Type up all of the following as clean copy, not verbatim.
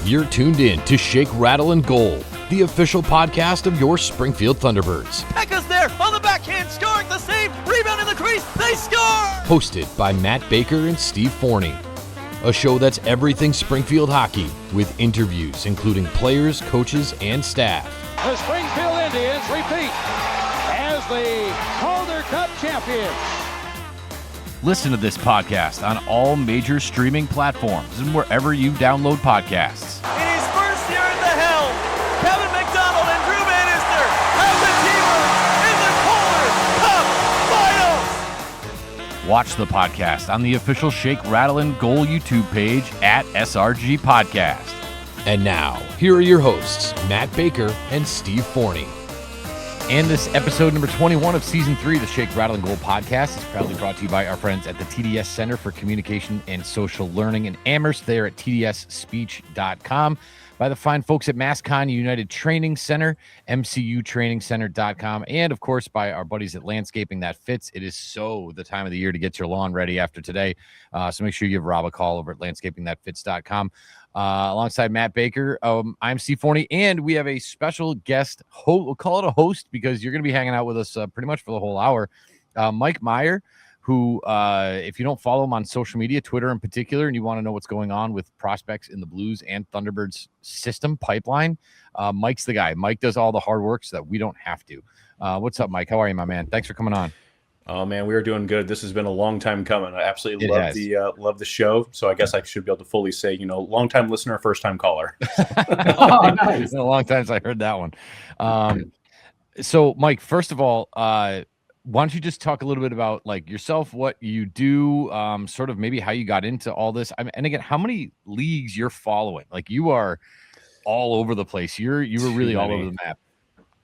You're tuned in to Shake, Rattle, and Goal, the official podcast of your Springfield Thunderbirds. Pekka's there on the backhand, scoring the save, rebound in the crease, they score! Hosted by Matt Baker and Steve Forney. A show that's everything Springfield hockey, with interviews including players, coaches, and staff. The Springfield Indians repeat as the Calder Cup champions. Listen to this podcast on all major streaming platforms and wherever you download podcasts. In his first year at the helm, Kevin McDonald and Drew Bannister have the Teamers in the Calder Cup Finals. Watch the podcast on the official Shake, Rattle, and Goal YouTube page at SRG Podcast. And now, here are your hosts, Matt Baker and Steve Forney. And this episode number 21 of Season 3 of the Shake, Rattle, and Goal podcast is proudly brought to you by our friends at the TDS Center for Communication and Social Learning in Amherst. They're at tdsspeech.com. By the fine folks at MassCon United Training Center, mcutrainingcenter.com, and of course by our buddies at Landscaping That Fits. It is so the time of the year to get your lawn ready after today. So make sure you give Rob a call over at landscapingthatfits.com. Alongside Matt Baker, I'm Steve Forney, and we have a special guest. We'll call it a host because you're going to be hanging out with us pretty much for the whole hour. Mike Meyer, who, if you don't follow him on social media, Twitter in particular, and you want to know what's going on with prospects in the Blues and Thunderbirds system pipeline, Mike's the guy. Mike does all the hard work so that we don't have to. What's up, Mike? How are you, my man? Thanks for coming on. Oh man, we are doing good. This has been a long time coming. I absolutely love the show. So I guess I should be able to fully say, long time listener, first time caller. Oh, nice. It's been a long time since I heard that one. So Mike, first of all, why don't you just talk a little bit about like yourself, what you do, sort of maybe how you got into all this. And again, how many leagues you're following? Like you are all over the place. You were really all over the map.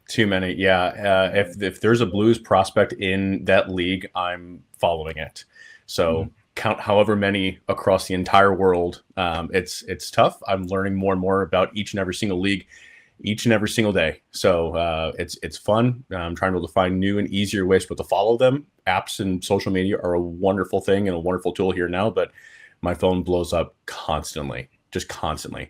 Too many. Yeah. If there's a Blues prospect in that league, I'm following it. So count however many across the entire world. It's tough. I'm learning more and more about each and every single league, each and every single day. So it's fun. I'm trying to be able to find new and easier ways to follow them. Apps and social media are a wonderful thing and a wonderful tool here now, but my phone blows up constantly, just constantly.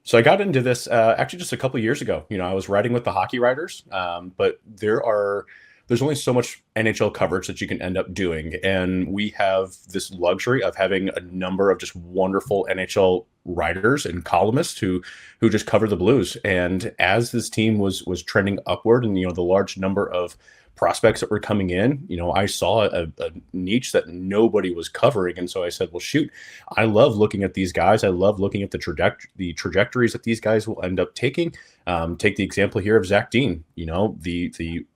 So I got into this actually just a couple of years ago. I was writing with the hockey writers, but there's only so much NHL coverage that you can end up doing. And we have this luxury of having a number of just wonderful NHL writers and columnists who just cover the Blues. And as this team was trending upward and, the large number of prospects that were coming in, I saw a niche that nobody was covering. And so I said, well, shoot, I love looking at these guys. I love looking at the trajectories that these guys will end up taking. Take the example here of Zach Dean, the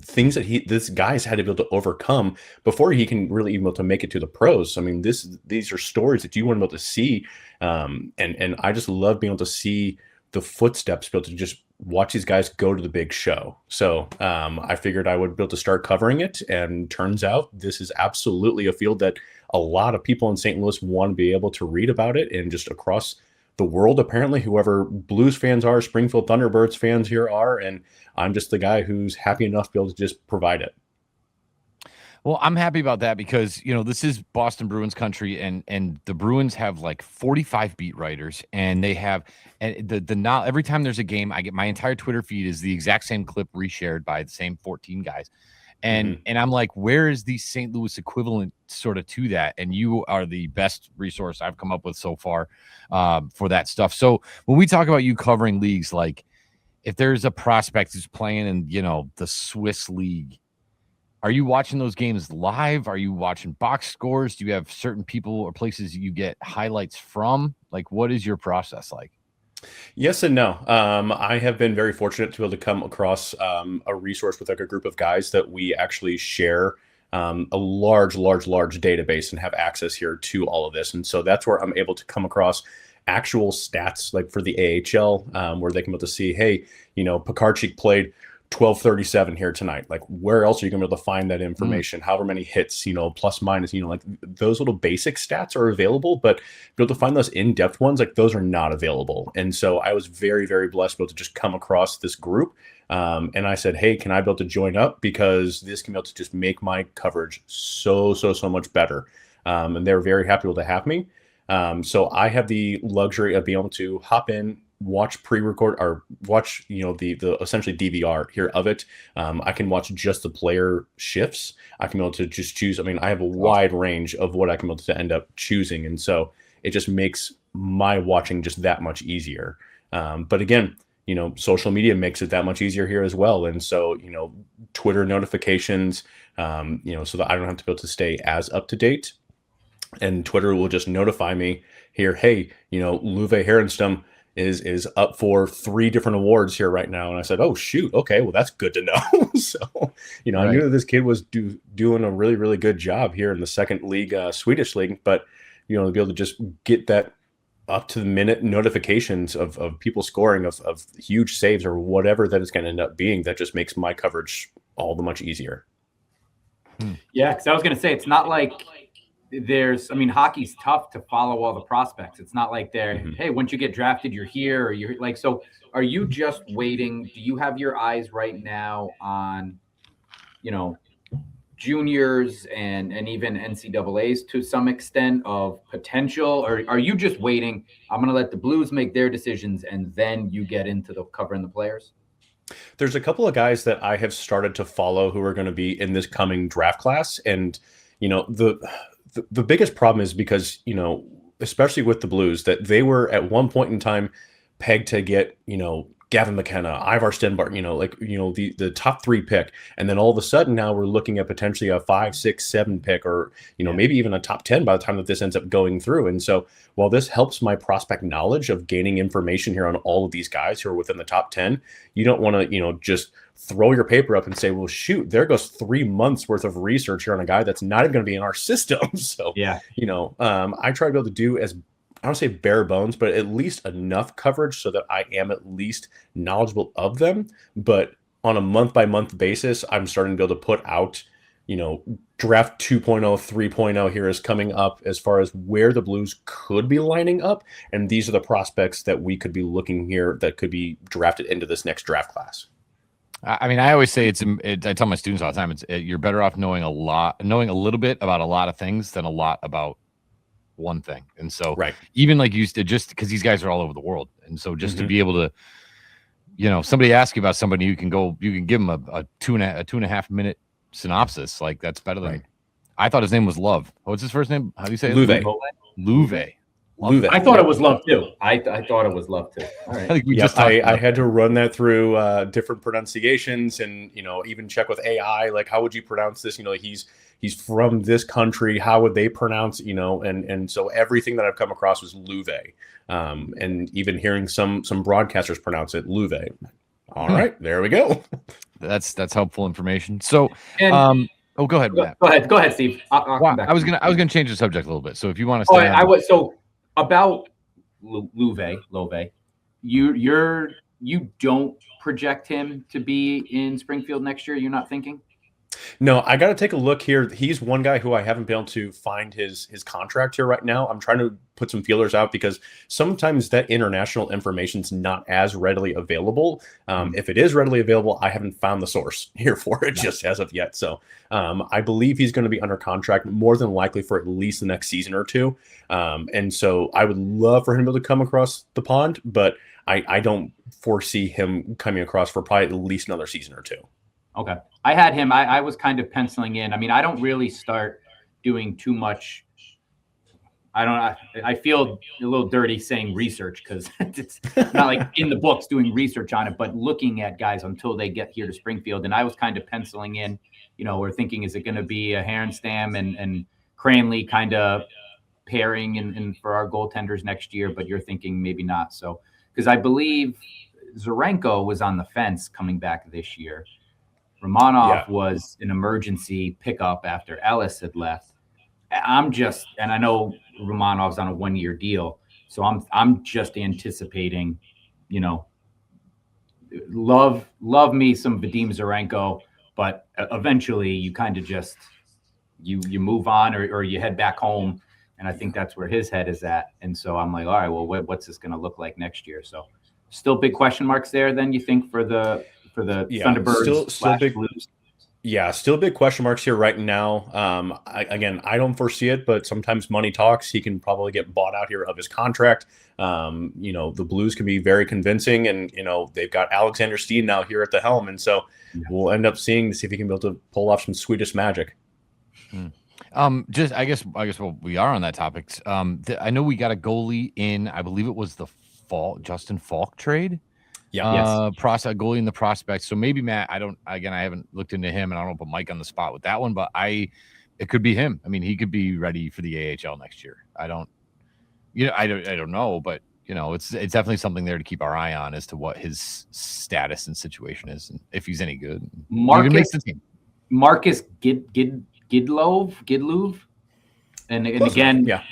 things that this guy's had to be able to overcome before he can really even be able to make it to the pros. I mean, these are stories that you want to be able to see. And I just love being able to see the footsteps, be able to just watch these guys go to the big show. So I figured I would be able to start covering it. And turns out this is absolutely a field that a lot of people in St. Louis want to be able to read about it, and just across the world, apparently, whoever Blues fans are, Springfield Thunderbirds fans here are, and I'm just the guy who's happy enough to be able to just provide it. Well, I'm happy about that because, this is Boston Bruins country, and the Bruins have like 45 beat writers, and they have every time there's a game, I get my entire Twitter feed is the exact same clip reshared by the same 14 guys. And I'm like, where is the St. Louis equivalent sort of to that? And you are the best resource I've come up with so far for that stuff. So when we talk about you covering leagues, like if there's a prospect who's playing in, the Swiss league, are you watching those games live? Are you watching box scores? Do you have certain people or places you get highlights from? Like, what is your process like? Yes and no. I have been very fortunate to be able to come across a resource with like a group of guys that we actually share a large database and have access here to all of this. And so that's where I'm able to come across actual stats, like for the AHL, where they can be able to see, hey, Pekarchik played 1237 here tonight. Like, where else are you going to be able to find that information? However many hits, plus minus, like those little basic stats are available, but be able to find those in-depth ones, like those are not available. And so I was very, very blessed to be able to just come across this group. And I said, hey, can I be able to join up? Because this can be able to just make my coverage so much better. And they're very happy to have me. So I have the luxury of being able to hop in, watch pre-record or watch, the essentially DVR here of it. I can watch just the player shifts. I can be able to just choose. I mean, I have a wide range of what I can be able to end up choosing. And so it just makes my watching just that much easier. But again, social media makes it that much easier here as well. And so, Twitter notifications, so that I don't have to be able to stay as up to date. And Twitter will just notify me here, hey, Luve Herenstam is up for 3 different awards here right now. And I said, oh, shoot. Okay, well, that's good to know. So, I knew that this kid was doing a really, really good job here in the second league, Swedish league. But, to be able to just get that up to the minute notifications of people scoring of huge saves or whatever that it's going to end up being, that just makes my coverage all the much easier. Yeah, because I was going to say, it's not like hockey's tough to follow all the prospects. It's not like they're, hey, once you get drafted, you're here, or you're like, so are you just waiting? Do you have your eyes right now on, juniors and even NCAAs to some extent of potential, or are you just waiting? I'm going to let the Blues make their decisions and then you get into the covering the players? There's a couple of guys that I have started to follow who are going to be in this coming draft class. And, the biggest problem is because, especially with the Blues, that they were at one point in time pegged to get, Gavin McKenna, Ivar Stenbark, the top 3 pick. And then all of a sudden now we're looking at potentially a 5, 6, 7 pick, or, maybe even a top 10 by the time that this ends up going through. And so while this helps my prospect knowledge of gaining information here on all of these guys who are within the top 10, you don't want to, just throw your paper up and say, well, shoot, there goes 3 months worth of research here on a guy that's not even going to be in our system. So, I try to be able to do as, I don't say bare bones, but at least enough coverage so that I am at least knowledgeable of them. But on a month-by-month basis, I'm starting to be able to put out, draft 2.0, 3.0 here is coming up as far as where the Blues could be lining up. And these are the prospects that we could be looking here that could be drafted into this next draft class. I mean, I always say I tell my students all the time, you're better off knowing a little bit about a lot of things than a lot about one thing. And so even like you said, just because these guys are all over the world. And so just to be able to, somebody asks you about somebody, you can give them a 2.5 minute synopsis. Like that's better than, I thought his name was Love. What's his first name? How do you say it? Luve. I thought it was Love too. I thought it was Love too. All right. I had to run that through different pronunciations and, even check with AI, like how would you pronounce this? He's from this country. How would they pronounce, and so everything that I've come across was Luve. And even hearing some broadcasters pronounce it Luve. All right, there we go. That's helpful information. So, go ahead, Matt. Go ahead, Steve. I was gonna change the subject a little bit. So if you want to stay, I was so about Luve. You don't project him to be in Springfield next year. You're not thinking? No, I got to take a look here. He's one guy who I haven't been able to find his contract here right now. I'm trying to put some feelers out because sometimes that international information is not as readily available. If it is readily available, I haven't found the source here for it just as of yet. So I believe he's going to be under contract more than likely for at least the next season or two. And so I would love for him to be able to come across the pond, but I don't foresee him coming across for probably at least another season or two. Okay. I had him. I was kind of penciling in. I mean, I don't really start doing too much. I feel a little dirty saying research because it's not like in the books doing research on it, but looking at guys until they get here to Springfield. And I was kind of penciling in, we're thinking, is it going to be a Herenstam and Cranley kind of pairing and for our goaltenders next year, but you're thinking maybe not. So, because I believe Zarenko was on the fence coming back this year. Romanov was an emergency pickup after Ellis had left. And I know Romanov's on a 1-year deal, so I'm just anticipating, love me some Vadim Zarenko, but eventually you kind of just you move on or you head back home, and I think that's where his head is at. And so I'm like, all right, well, what's this going to look like next year? So still big question marks there. Then you think for the Thunderbirds still big Blues? Yeah, still big question marks here right now. I don't foresee it, but sometimes money talks. He can probably get bought out here of his contract. The Blues can be very convincing, and they've got Alexander Steen now here at the helm, and so we'll end up seeing to see if he can be able to pull off some Swedish magic. I guess well, we are on that topic. I know we got a goalie in, I believe it was the Justin Falk trade. Yeah. Goalie in the prospects. So maybe Matt, I haven't looked into him, and I don't put Mike on the spot with that one, but it could be him. I mean, he could be ready for the AHL next year. I don't know, but it's definitely something there to keep our eye on as to what his status and situation is, and if he's any good. Marcus Gidlove, and again, yeah.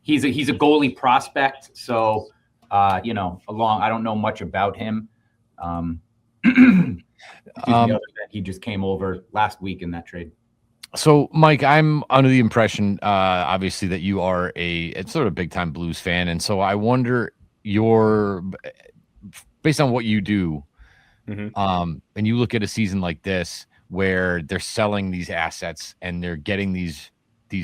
he's a goalie prospect, so. I don't know much about him. He just came over last week in that trade. So, Mike, I'm under the impression, obviously, that you are a sort of big time Blues fan, and so I wonder based on what you do, and you look at a season like this where they're selling these assets and they're getting these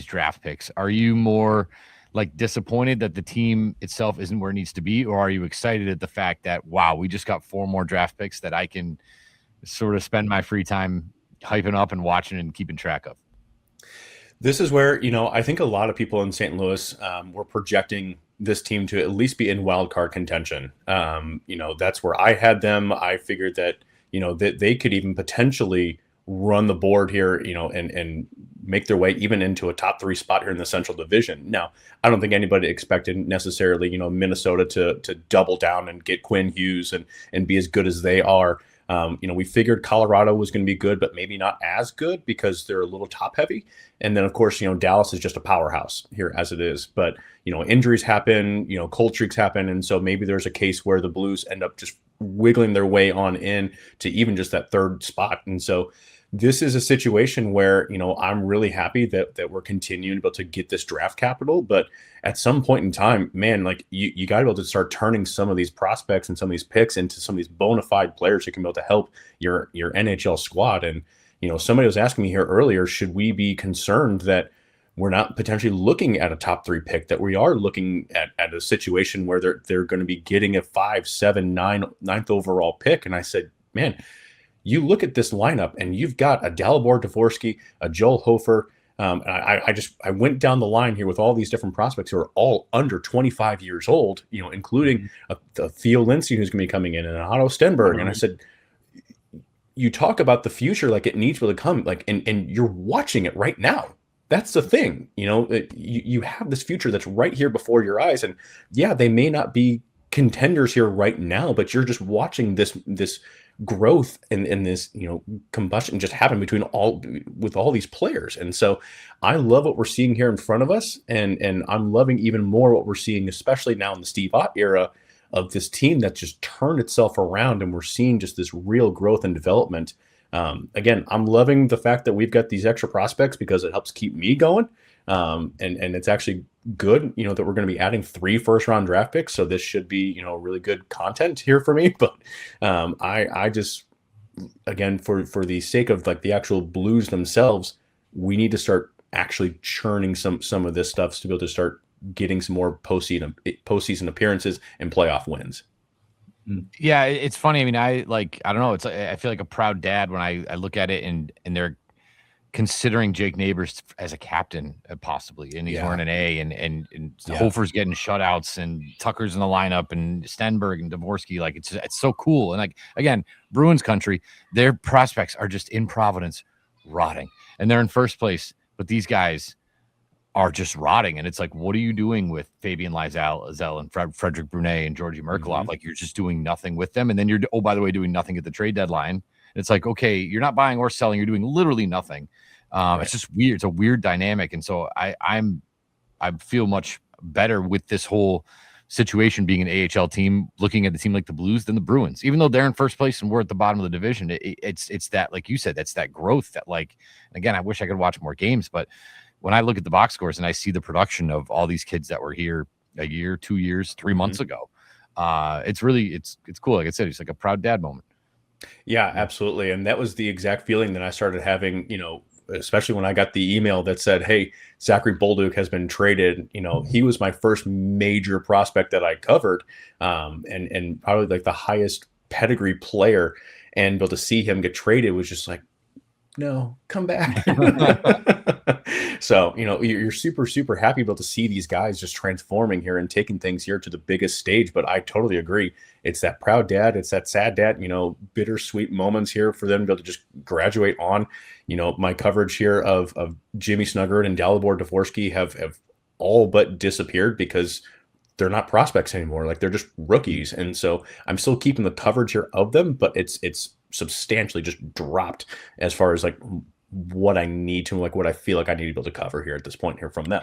draft picks. Are you more like disappointed that the team itself isn't where it needs to be, or are you excited at the fact that, wow, we just got 4 more draft picks that I can sort of spend my free time hyping up and watching and keeping track of? This is where, I think a lot of people in St. Louis were projecting this team to at least be in wild card contention. That's where I had them. I figured that, that they could even potentially run the board here, and make their way even into a top 3 spot here in the Central Division. Now, I don't think anybody expected necessarily, Minnesota to double down and get Quinn Hughes and be as good as they are. We figured Colorado was going to be good, but maybe not as good because they're a little top heavy. And then, of course, Dallas is just a powerhouse here as it is. But, injuries happen, cold streaks happen. And so maybe there's a case where the Blues end up just wiggling their way on in to even just that 3rd spot. And so this is a situation where, I'm really happy that we're continuing to be able to get this draft capital. But at some point in time, man, like you got to be able to start turning some of these prospects and some of these picks into some of these bona fide players who can be able to help your NHL squad. And, somebody was asking me here earlier, should we be concerned that we're not potentially looking at a top 3 pick, that we are looking at a situation where they're going to be getting a 5, 7, 9th overall pick? And I said, man, you look at this lineup and you've got a Dalibor Dvorsky, a Joel Hofer. I went down the line here with all these different prospects who are all under 25 years old, including the Theo Lindsay who's going to be coming in, and Otto Stenberg. And I said, you talk about the future like it needs to come, like, and you're watching it right now. That's the thing, you have this future that's right here before your eyes. And yeah, they may not be contenders here right now, but you're just watching this growth and this combustion just happen with all these players. And so I love what we're seeing here in front of us, and I'm loving even more what we're seeing, especially now in the Steve Ott era, of this team that just turned itself around, and we're seeing just this real growth and development. Again, I'm loving the fact that we've got these extra prospects because it helps keep me going. And it's actually good, that we're going to be adding 3 first-round draft picks. So this should be, really good content here for me. But I just, again, for the sake of like the actual Blues themselves, we need to start actually churning some of this stuff to be able to start getting some more postseason appearances and playoff wins. Yeah, it's funny. I mean, I don't know. I feel like a proud dad when I look at it and they're considering Jake Neighbors as a captain, possibly, and he's wearing an A, and Hofer's getting shutouts, and Tucker's in the lineup, and Stenberg and Dvorsky. Like it's so cool. And like, again, Bruins country, their prospects are just in Providence rotting, and they're in first place, but these guys are just rotting. And it's like, what are you doing with Fabian Lysell and Frederick Brunet and Georgi Merkulov? Like, you're just doing nothing with them. And then you're, oh, by the way, doing nothing at the trade deadline. And it's like, okay, you're not buying or selling. You're doing literally nothing. It's just weird. It's a weird dynamic. And so I feel much better with this whole situation being an AHL team, looking at the team like the Blues than the Bruins, even though they're in first place and we're at the bottom of the division. It's that, like you said, that's that growth that, like, again, I wish I could watch more games, but when I look at the box scores and I see the production of all these kids that were here a year, 2 years, 3 months ago, it's cool. Like I said, it's like a proud dad moment. Yeah, absolutely. And that was the exact feeling that I started having, especially when I got the email that said, "Hey, Zachary Bolduc has been traded." He was my first major prospect that I covered, and probably like the highest pedigree player. And be able to see him get traded was just like, no, come back. So, you're super, super happy able to see these guys just transforming here and taking things here to the biggest stage. But I totally agree. It's that proud dad. It's that sad dad, bittersweet moments here for them to be able to just graduate on. My coverage here of Jimmy Snuggard and Dalibor Dvorsky have all but disappeared because they're not prospects anymore. Like, they're just rookies. And so I'm still keeping the coverage here of them, but it's substantially just dropped as far as like what I need to, like what I feel like I need to be able to cover here at this point here from them.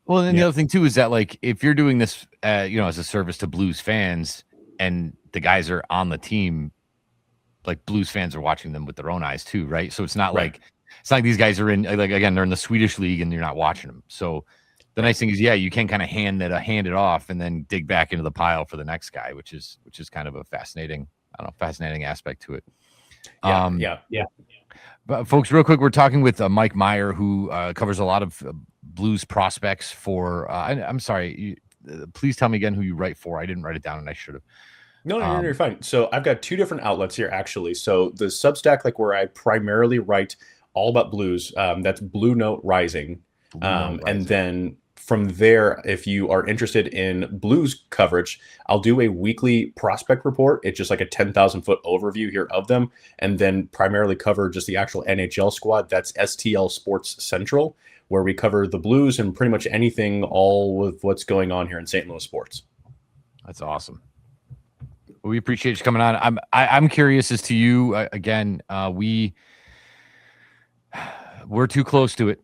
Well, and the other thing too is that, like, if you're doing this, as a service to Blues fans, and the guys are on the team, like, Blues fans are watching them with their own eyes too, right? So it's not like these guys are in, like, again, they're in the Swedish league and you're not watching them. So the nice thing is, you can kind of hand it off and then dig back into the pile for the next guy, which is kind of a fascinating aspect to it. Yeah. But folks, real quick, we're talking with Mike Meyer, who covers a lot of Blues prospects for. I'm sorry, please tell me again who you write for. I didn't write it down, and I should have. No, you're fine. So I've got two different outlets here, actually. So the Substack, like where I primarily write all about Blues, that's Blue Note Rising. And then from there, if you are interested in Blues coverage, I'll do a weekly prospect report. It's just like a 10,000-foot overview here of them, and then primarily cover just the actual NHL squad. That's STL Sports Central, where we cover the Blues and pretty much anything, all with what's going on here in St. Louis sports. That's awesome. Well, we appreciate you coming on. I'm curious as to you. Again, we're too close to it.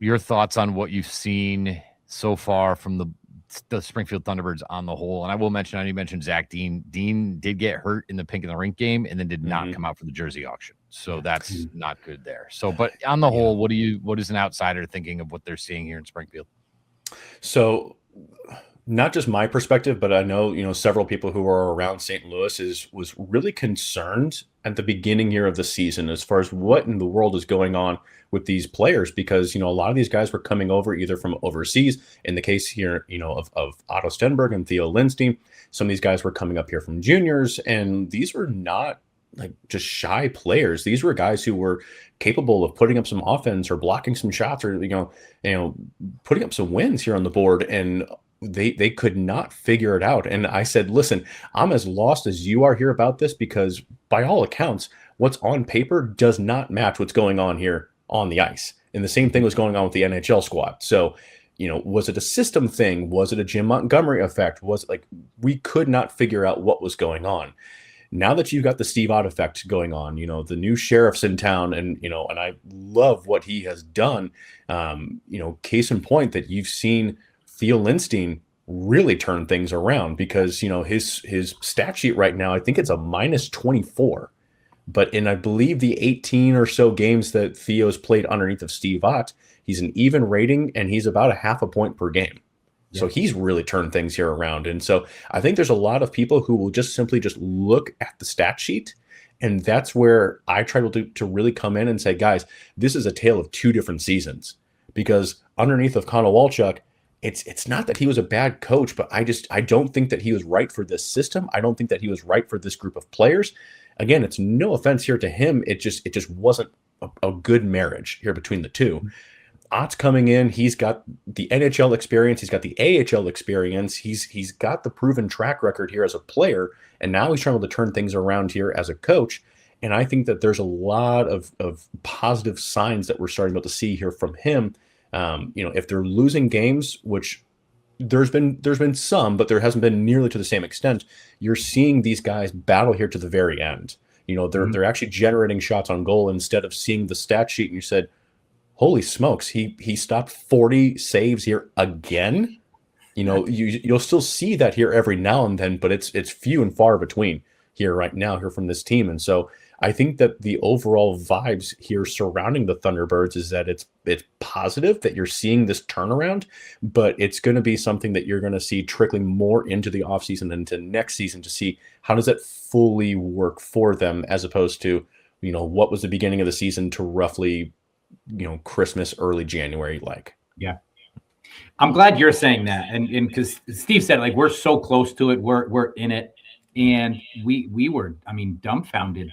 Your thoughts on what you've seen so far from the Springfield Thunderbirds on the whole. And I will mention, I know you mentioned Zach Dean. Dean did get hurt in the Pink in the Rink game and then did not come out for the jersey auction. So that's not good there. So, but on the whole, what is an outsider thinking of what they're seeing here in Springfield? So not just my perspective, but I know, several people who are around St. Louis was really concerned at the beginning here of the season as far as what in the world is going on with these players, because, a lot of these guys were coming over either from overseas. In the case here, of Otto Stenberg and Theo Lindstein, some of these guys were coming up here from juniors, and these were not like just shy players. These were guys who were capable of putting up some offense or blocking some shots or, putting up some wins here on the board. And they could not figure it out. And I said, listen, I'm as lost as you are here about this, because by all accounts, what's on paper does not match what's going on here on the ice. And the same thing was going on with the NHL squad. So, was it a system thing? Was it a Jim Montgomery effect? Was it like, we could not figure out what was going on. Now that you've got the Steve Ott effect going on, the new sheriff's in town, and, and I love what he has done. Case in point that you've seen Theo Lindstein really turn things around, because, his stat sheet right now, I think it's a -24. But in, I believe, the 18 or so games that Theo's played underneath of Steve Ott, he's an even rating, and he's about a half a point per game. So he's really turned things here around. And so I think there's a lot of people who will just simply just look at the stat sheet. And that's where I try to really come in and say, guys, this is a tale of two different seasons. Because underneath of Connell Walchuk, it's not that he was a bad coach, but I don't think that he was right for this system. I don't think that he was right for this group of players. Again, it's no offense here to him. It just wasn't a good marriage here between the two. Ott's coming in. He's got the NHL experience. He's got the AHL experience. He's got the proven track record here as a player, and now he's trying to turn things around here as a coach. And I think that there's a lot of positive signs that we're starting to see here from him. If they're losing games, which there's been some, but there hasn't been nearly to the same extent, you're seeing these guys battle here to the very end. They're actually generating shots on goal instead of seeing the stat sheet and you said, holy smokes, he stopped 40 saves here again. You'll still see that here every now and then, but it's few and far between here right now here from this team. And so I think that the overall vibes here surrounding the Thunderbirds is that it's positive that you're seeing this turnaround, but it's going to be something that you're going to see trickling more into the offseason and into next season to see how does that fully work for them, as opposed to, what was the beginning of the season to roughly, Christmas, early January like. Yeah. I'm glad you're saying that. And because Steve said, like, we're so close to it, we're in it. And we were, dumbfounded.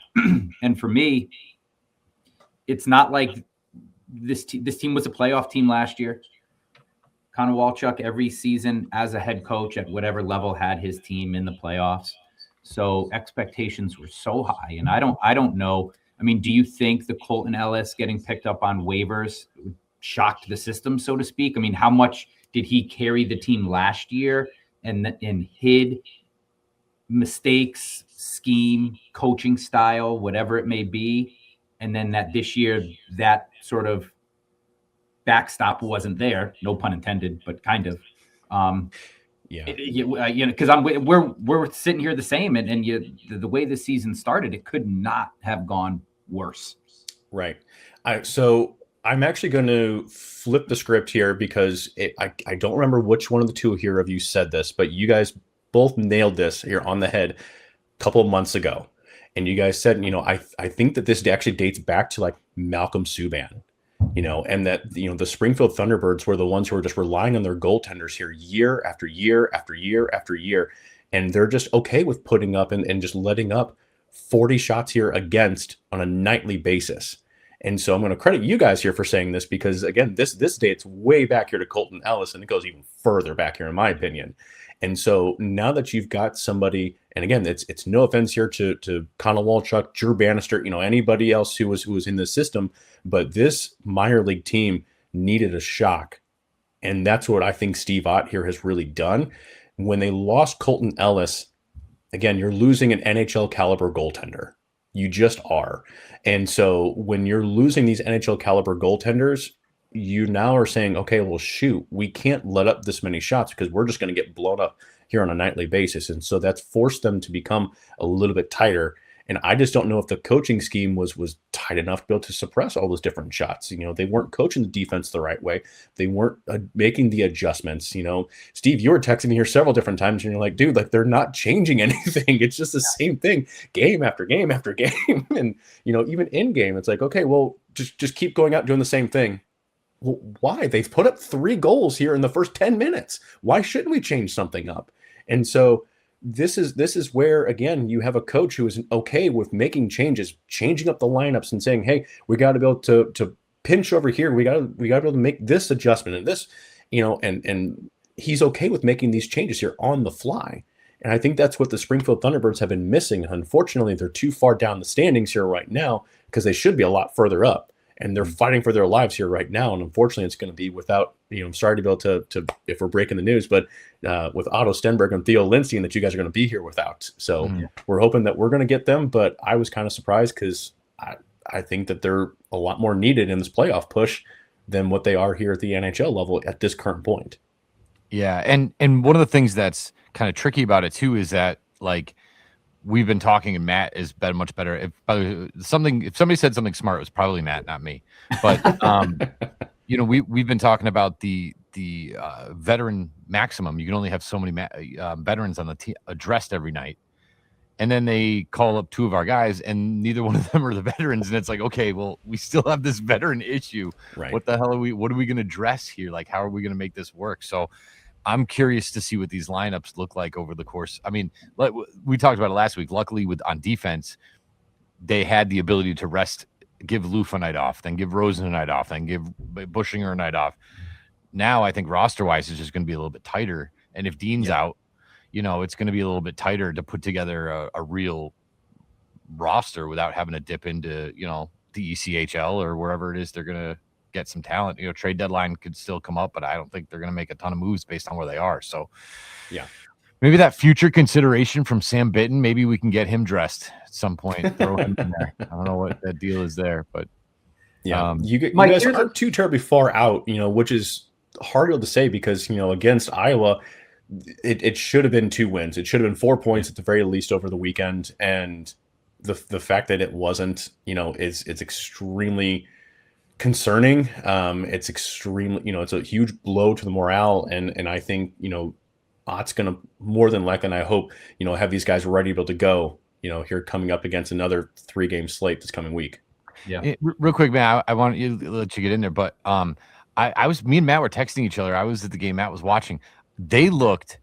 And for me, it's not like this team was a playoff team last year. Connor Walchuk every season as a head coach at whatever level had his team in the playoffs. So expectations were so high. And I don't know. Do you think the Colton Ellis getting picked up on waivers shocked the system, so to speak? How much did he carry the team last year and hid mistakes, scheme, coaching style, whatever it may be, and then that this year that sort of backstop wasn't there, no pun intended, but kind of. Because we're sitting here the same, and the way the season started, it could not have gone worse. Right. So I'm actually going to flip the script here because I don't remember which one of the two here of you said this, but you guys both nailed this here on the head a couple of months ago. And you guys said, I think that this actually dates back to like Malcolm Subban, and that, the Springfield Thunderbirds were the ones who were just relying on their goaltenders here year after year after year after year. And they're just okay with putting up and just letting up 40 shots here against on a nightly basis. And so I'm going to credit you guys here for saying this because, again, this dates way back here to Colton Ellis, and it goes even further back here, in my opinion. And so now that you've got somebody, and again, it's no offense here to Connell Walchuk, Drew Bannister, anybody else who was in the system, but this minor league team needed a shock. And that's what I think Steve Ott here has really done. When they lost Colton Ellis, again, you're losing an NHL caliber goaltender. You just are. And so when you're losing these NHL caliber goaltenders, you now are saying, okay, well, shoot, we can't let up this many shots because we're just going to get blown up here on a nightly basis. And so that's forced them to become a little bit tighter. And I just don't know if the coaching scheme was tight enough to be able to suppress all those different shots. They weren't coaching the defense the right way. They weren't making the adjustments. Steve, you were texting me here several different times and you're like, dude, like they're not changing anything. It's just the same thing game after game after game. And, even in game, it's like, okay, well, just keep going out doing the same thing. Well, why? They've put up 3 goals here in the first 10 minutes. Why shouldn't we change something up? And so this is where, again, you have a coach who is okay with making changes, changing up the lineups and saying, hey, we got to be able to pinch over here. We got to be able to make this adjustment and this, and he's okay with making these changes here on the fly. And I think that's what the Springfield Thunderbirds have been missing. Unfortunately, they're too far down the standings here right now because they should be a lot further up. And they're fighting for their lives here right now. And unfortunately, it's going to be without, I'm sorry to be able to if we're breaking the news, but with Otto Stenberg and Theo Lindstein that you guys are going to be here without. So we're hoping that we're going to get them. But I was kind of surprised because I think that they're a lot more needed in this playoff push than what they are here at the NHL level at this current point. Yeah. And one of the things that's kind of tricky about it, too, is that, like, we've been talking, and Matt has been much better. If somebody said something smart, it was probably Matt, not me. But we've been talking about the veteran maximum. You can only have so many veterans on the team addressed every night, and then they call up 2 of our guys, and neither one of them are the veterans. And it's like, okay, well, we still have this veteran issue. Right? What the hell are we? What are we going to address here? Like, how are we going to make this work? So I'm curious to see what these lineups look like over the course. Like we talked about it last week. Luckily, on defense, they had the ability to rest, give Loof a night off, then give Rosen a night off, then give Bushinger a night off. Now, I think roster-wise, it's just going to be a little bit tighter. And if Dean's out, it's going to be a little bit tighter to put together a real roster without having to dip into, the ECHL or wherever it is they're going to get some talent. Trade deadline could still come up, but I don't think they're going to make a ton of moves based on where they are. So maybe that future consideration from Sam Bitten, maybe we can get him dressed at some point. Throw him in there. I don't know what that deal is there, but you guys aren't too terribly far out, which is hard to say because, against Iowa, it should have been 2 wins. It should have been 4 points at the very least over the weekend. And the fact that it wasn't, is extremely concerning. It's extremely, it's a huge blow to the morale, and I think Ott's going to more than likely, and I hope have these guys ready to be able to go. Here coming up against another 3-game slate this coming week. Yeah. Real quick, man, I want you to let you get in there, but me and Matt were texting each other. I was at the game Matt was watching. They looked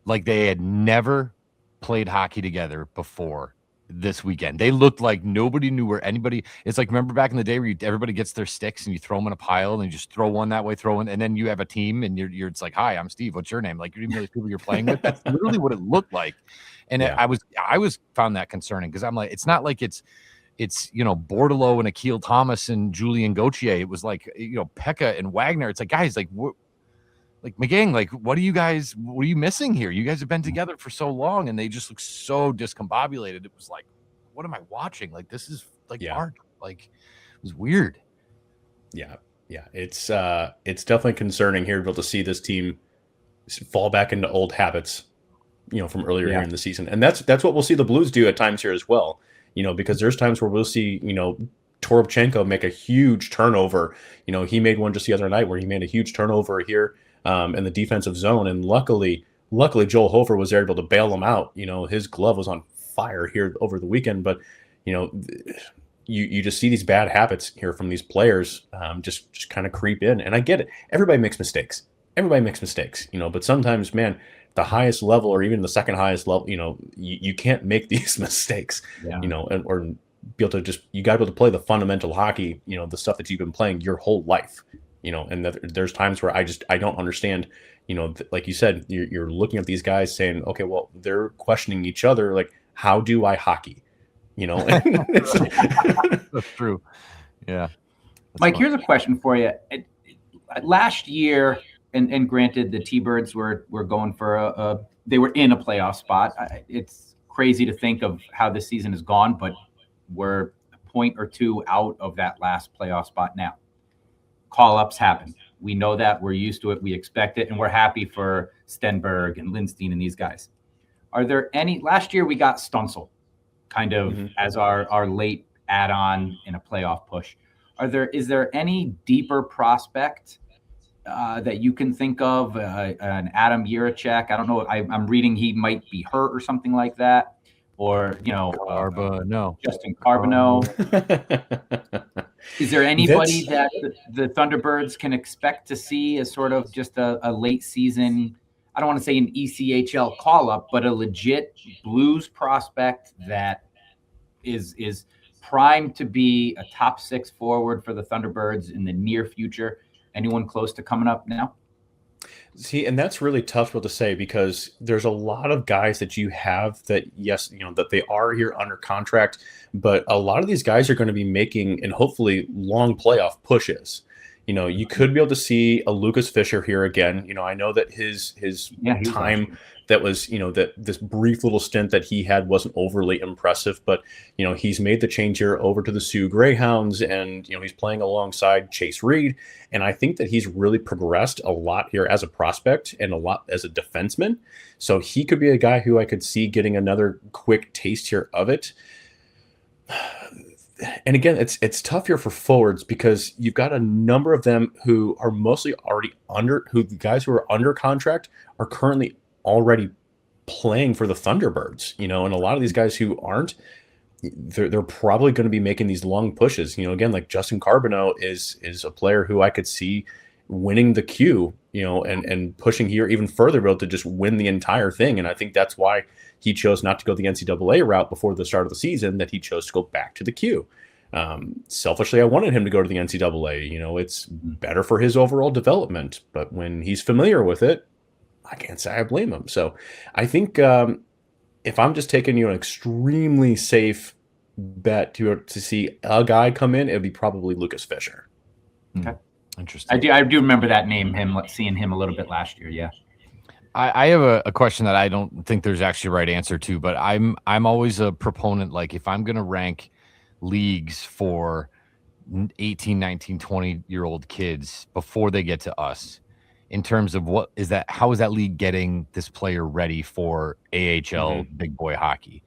like they had never played hockey together before this weekend. They looked like nobody knew where anybody. It's like, remember back in the day where everybody gets their sticks and you throw them in a pile and you just throw one that way, throw one, and then you have a team and you're it's like, hi, I'm Steve. What's your name? Like, you didn't know the people you're playing with. That's literally what it looked like. And I was found that concerning because I'm like, it's not like it's Bordelot and Akil Thomas and Julian Gauthier. It was like, Pekka and Wagner. It's like, guys, like, like McGang, like, what are you missing here? You guys have been together for so long, and they just look so discombobulated. It was like, what am I watching? Like, this is like art. Like, it was weird. Yeah. It's definitely concerning here to be able to see this team fall back into old habits, from earlier here in the season. And that's what we'll see the Blues do at times here as well. Because there's times where we'll see, Toropchenko make a huge turnover. He made one just the other night where he made a huge turnover here in the defensive zone. And luckily Joel Hofer was there able to bail him out. His glove was on fire here over the weekend. But, you just see these bad habits here from these players just kind of creep in. And I get it. Everybody makes mistakes. But sometimes, man, the highest level or even the second highest level, you can't make these mistakes, or be able to you got to be able to play the fundamental hockey, the stuff that you've been playing your whole life, and there's times where I don't understand, like you said, you're looking at these guys saying, okay, well, they're questioning each other. Like, how do I hockey? That's true. Yeah. Mike, here's a question for you. Last year, and granted, the T-Birds were going for they were in a playoff spot. It's crazy to think of how this season has gone, but we're a point or two out of that last playoff spot now. Call-ups happen. We know that. We're used to it. We expect it, and we're happy for Stenberg and Lindstein and these guys. Are there any – last year we got Stunsel kind of as our late add-on in a playoff push. Is there any deeper prospect that you can think of, an Adam Jiricek? I don't know. I'm reading he might be hurt or something like that. Or, Justin Carbonneau. Is there anybody that the Thunderbirds can expect to see as sort of just a late season, I don't want to say an ECHL call-up, but a legit Blues prospect that is primed to be a top 6 forward for the Thunderbirds in the near future? Anyone close to coming up now? See, and that's really tough to say because there's a lot of guys that you have that, yes, that they are here under contract, but a lot of these guys are going to be making and hopefully long playoff pushes. You could be able to see a Lucas Fisher here again. I know that his time that was, that this brief little stint that he had wasn't overly impressive, but, he's made the change here over to the Sioux Greyhounds and, he's playing alongside Chase Reed. And I think that he's really progressed a lot here as a prospect and a lot as a defenseman. So he could be a guy who I could see getting another quick taste here of it. And again, it's tough here for forwards because you've got a number of them who are mostly already the guys who are under contract are currently already playing for the Thunderbirds, and a lot of these guys who aren't, they're probably going to be making these long pushes. Again, like Justin Carbonneau is a player who I could see winning the Q, and pushing here even further, able to just win the entire thing. And I think that's why he chose not to go the NCAA route before the start of the season, that he chose to go back to the Q. Selfishly, I wanted him to go to the NCAA. It's better for his overall development, but when he's familiar with it, I can't say I blame him. So I think if I'm just taking an extremely safe bet to see a guy come in, it would be probably Lucas Fisher. Okay. Interesting. I do remember that name, seeing him a little bit last year. Yeah. I have a question that I don't think there's actually a right answer to, but I'm always a proponent. Like, if I'm going to rank leagues for 18, 19, 20-year-old kids before they get to us, in terms of how is that league getting this player ready for AHL big boy hockey?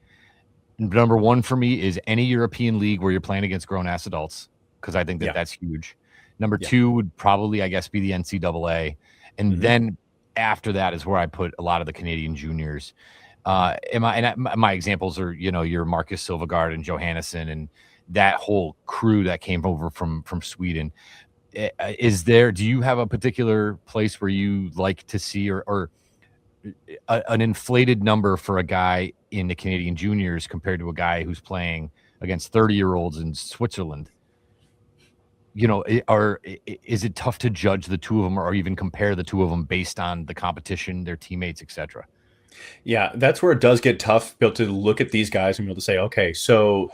number one for me is any European league where you're playing against grown-ass adults, because I think that's huge. Number two would probably, I guess, be the NCAA. And then after that is where I put a lot of the Canadian juniors. My examples are, your Marcus Silvegaard and Johannesson and that whole crew that came over from Sweden. Do you have a particular place where you like to see or an inflated number for a guy in the Canadian juniors compared to a guy who's playing against 30-year-olds in Switzerland? Is it tough to judge the two of them or even compare the two of them based on the competition, their teammates, etc.? Yeah, that's where it does get tough, be able to look at these guys and be able to say, okay, so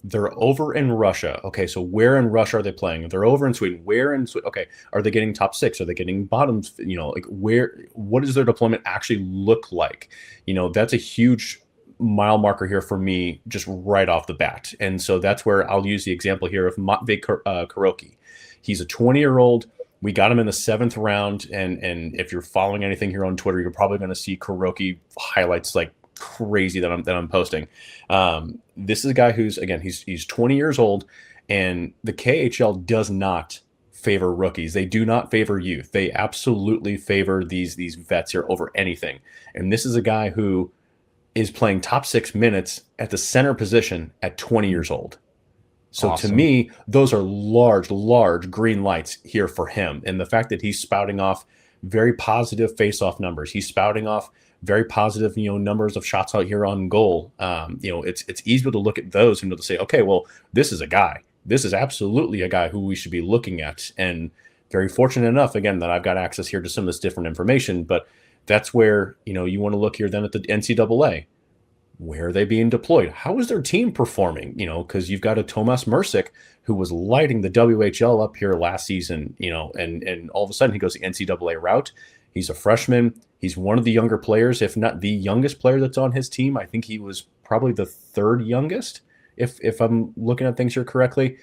they're over in Russia. Okay, so where in Russia are they playing? They're over in Sweden. Where in Sweden? Okay, are they getting top 6? Are they getting bottoms? What does their deployment actually look like? That's a huge mile marker here for me, just right off the bat. And so that's where I'll use the example here of Matvei Kuroki. He's a 20-year-old. We got him in the 7th round, and if you're following anything here on Twitter, you're probably going to see Kuroki highlights like crazy that I'm posting. This is a guy who's, again, he's 20 years old, and the KHL does not favor rookies. They do not favor youth. They absolutely favor these vets here over anything. And this is a guy who is playing top 6 minutes at the center position at 20 years old. So awesome. To me, those are large green lights here for him. And the fact that he's spouting off very positive face-off numbers, he's spouting off very positive, numbers of shots out here on goal. It's easy to look at those and to say, okay, well, this is a guy. This is absolutely a guy who we should be looking at. And very fortunate enough, again, that I've got access here to some of this different information. But that's where, you want to look here then at the NCAA. Where are they being deployed? How is their team performing? Because you've got a Tomas Mercic who was lighting the WHL up here last season, and all of a sudden he goes the NCAA route. He's a freshman. He's one of the younger players, if not the youngest player that's on his team. I think he was probably the 3rd youngest, if I'm looking at things here correctly.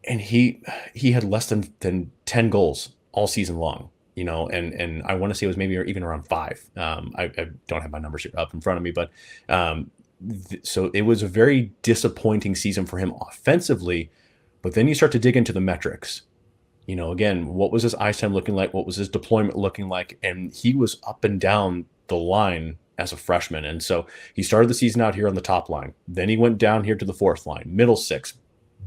And he had less than 10 goals all season long. And I want to say it was maybe even around 5. I don't have my numbers here up in front of me, but so it was a very disappointing season for him offensively. But then you start to dig into the metrics. Again, what was his ice time looking like? What was his deployment looking like? And he was up and down the line as a freshman. And so he started the season out here on the top line. Then he went down here to the 4th line, middle 6th,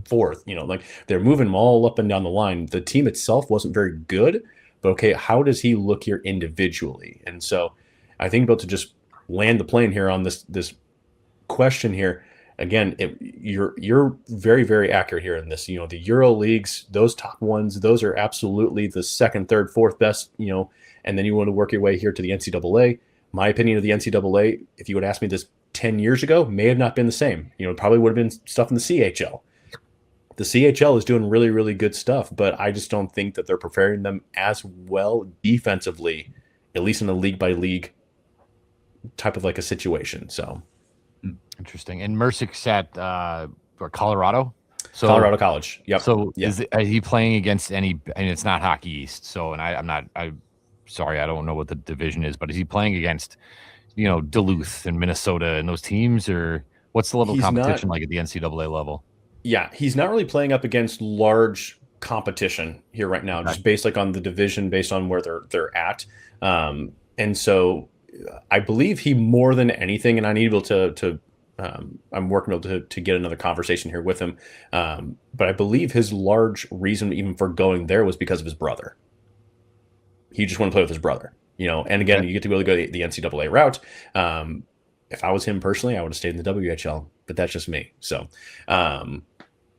4th. They're moving him all up and down the line. The team itself wasn't very good. But okay, how does he look here individually? And so I think about to just land the plane here on this question here. Again, you're very, very accurate here in this. The Euro leagues, those top ones, those are absolutely the 2nd, 3rd, 4th best, and then you want to work your way here to the NCAA. My opinion of the NCAA, if you would ask me this 10 years ago, may have not been the same. It probably would have been stuff in the CHL. The CHL is doing really, really good stuff, but I just don't think that they're preparing them as well defensively, at least in a league-by-league type of like a situation. So interesting. And Mercic's at Colorado? So, Colorado College. Yep. So is he playing against any – and it's not Hockey East, so – and I'm sorry, I don't know what the division is, but is he playing against, Duluth and Minnesota and those teams, or what's the level of competition like at the NCAA level? Yeah, he's not really playing up against large competition here right now, just based on the division, based on where they're at. And so I believe he more than anything, and I need to I'm working to get another conversation here with him. But I believe his large reason even for going there was because of his brother. He just wanted to play with his brother, and again, you get to go the NCAA route. If I was him personally, I would have stayed in the WHL, but that's just me. So,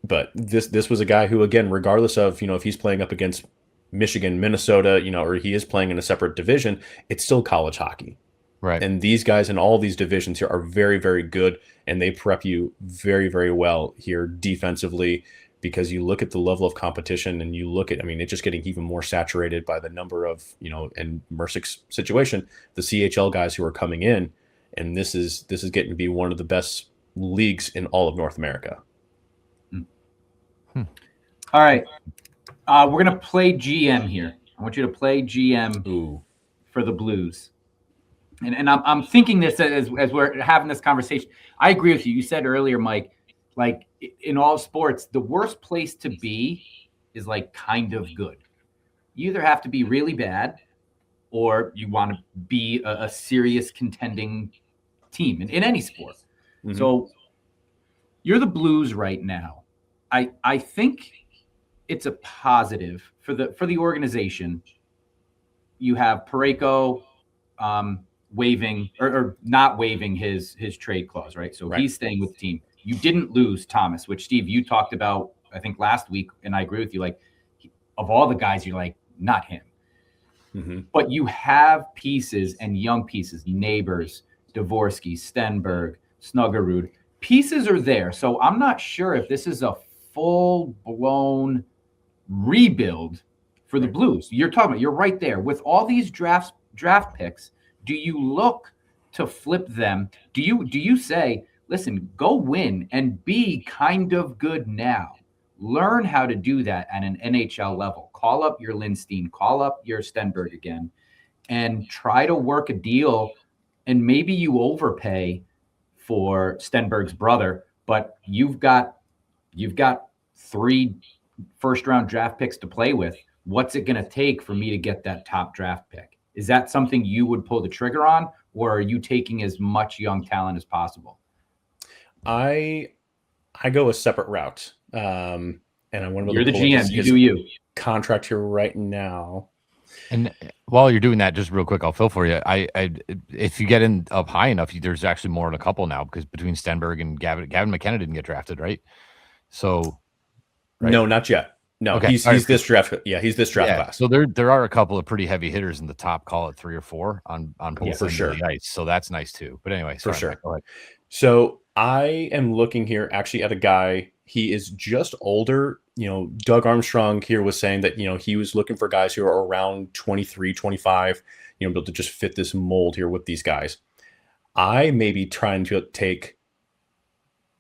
but this was a guy who, again, regardless of, if he's playing up against Michigan, Minnesota, or he is playing in a separate division, it's still college hockey. Right. And these guys in all these divisions here are very, very good, and they prep you very, very well here defensively, because you look at the level of competition and you look at, it's just getting even more saturated by the number of, in Mercic's situation, the CHL guys who are coming in, and this is getting to be one of the best leagues in all of North America. All right. We're going to play GM here. I want you to play GM for the Blues. And I'm thinking this as we're having this conversation. I agree with you. You said earlier, Mike, like in all sports, the worst place to be is like kind of good. You either have to be really bad or you want to be a serious contending team in any sport. Mhm. So you're the Blues right now. I think it's a positive for the organization. You have Parayko waiving or not waiving his trade clause, right? So Right. he's staying with the team. You didn't lose Thomas, which Steve, you talked about, I think last week, and I agree with you. Like of all the guys, you're like, not him. Mm-hmm. But you have pieces and young pieces, Neighbors, Dvorsky, Stenberg, Snuggerud. Pieces are there. So I'm not sure if this is a full-blown rebuild for the Blues. You're right there. With all these draft picks, do you look to flip them? Do you say, listen, go win and be kind of good now? Learn how to do that at an NHL level. Call up your Lindstein, call up your Stenberg again, and try to work a deal. And maybe you overpay for Stenberg's brother, but you've got 3 first-round draft picks to play with. What's it going to take for me to get that top draft pick? Is that something you would pull the trigger on, or are you taking as much young talent as possible? I go a separate route. And I want to. You're the GM. You do you. Contract here right now. And while you're doing that, just real quick, I'll fill for you. I if you get in up high enough, there's actually more than a couple now, because between Stenberg and Gavin McKenna didn't get drafted, right? So, right? No, not yet. No, Okay. he's this draft. Yeah, he's this draft class. So there are a couple of pretty heavy hitters in the top, call it 3 or 4 on both for ends sure. of the ice. So that's nice too. But anyway, For sorry, sure. Mike, go ahead. So I am looking here actually at a guy. He is just older. Doug Armstrong here was saying that, he was looking for guys who are around 23, 25, able to just fit this mold here with these guys. I may be trying to take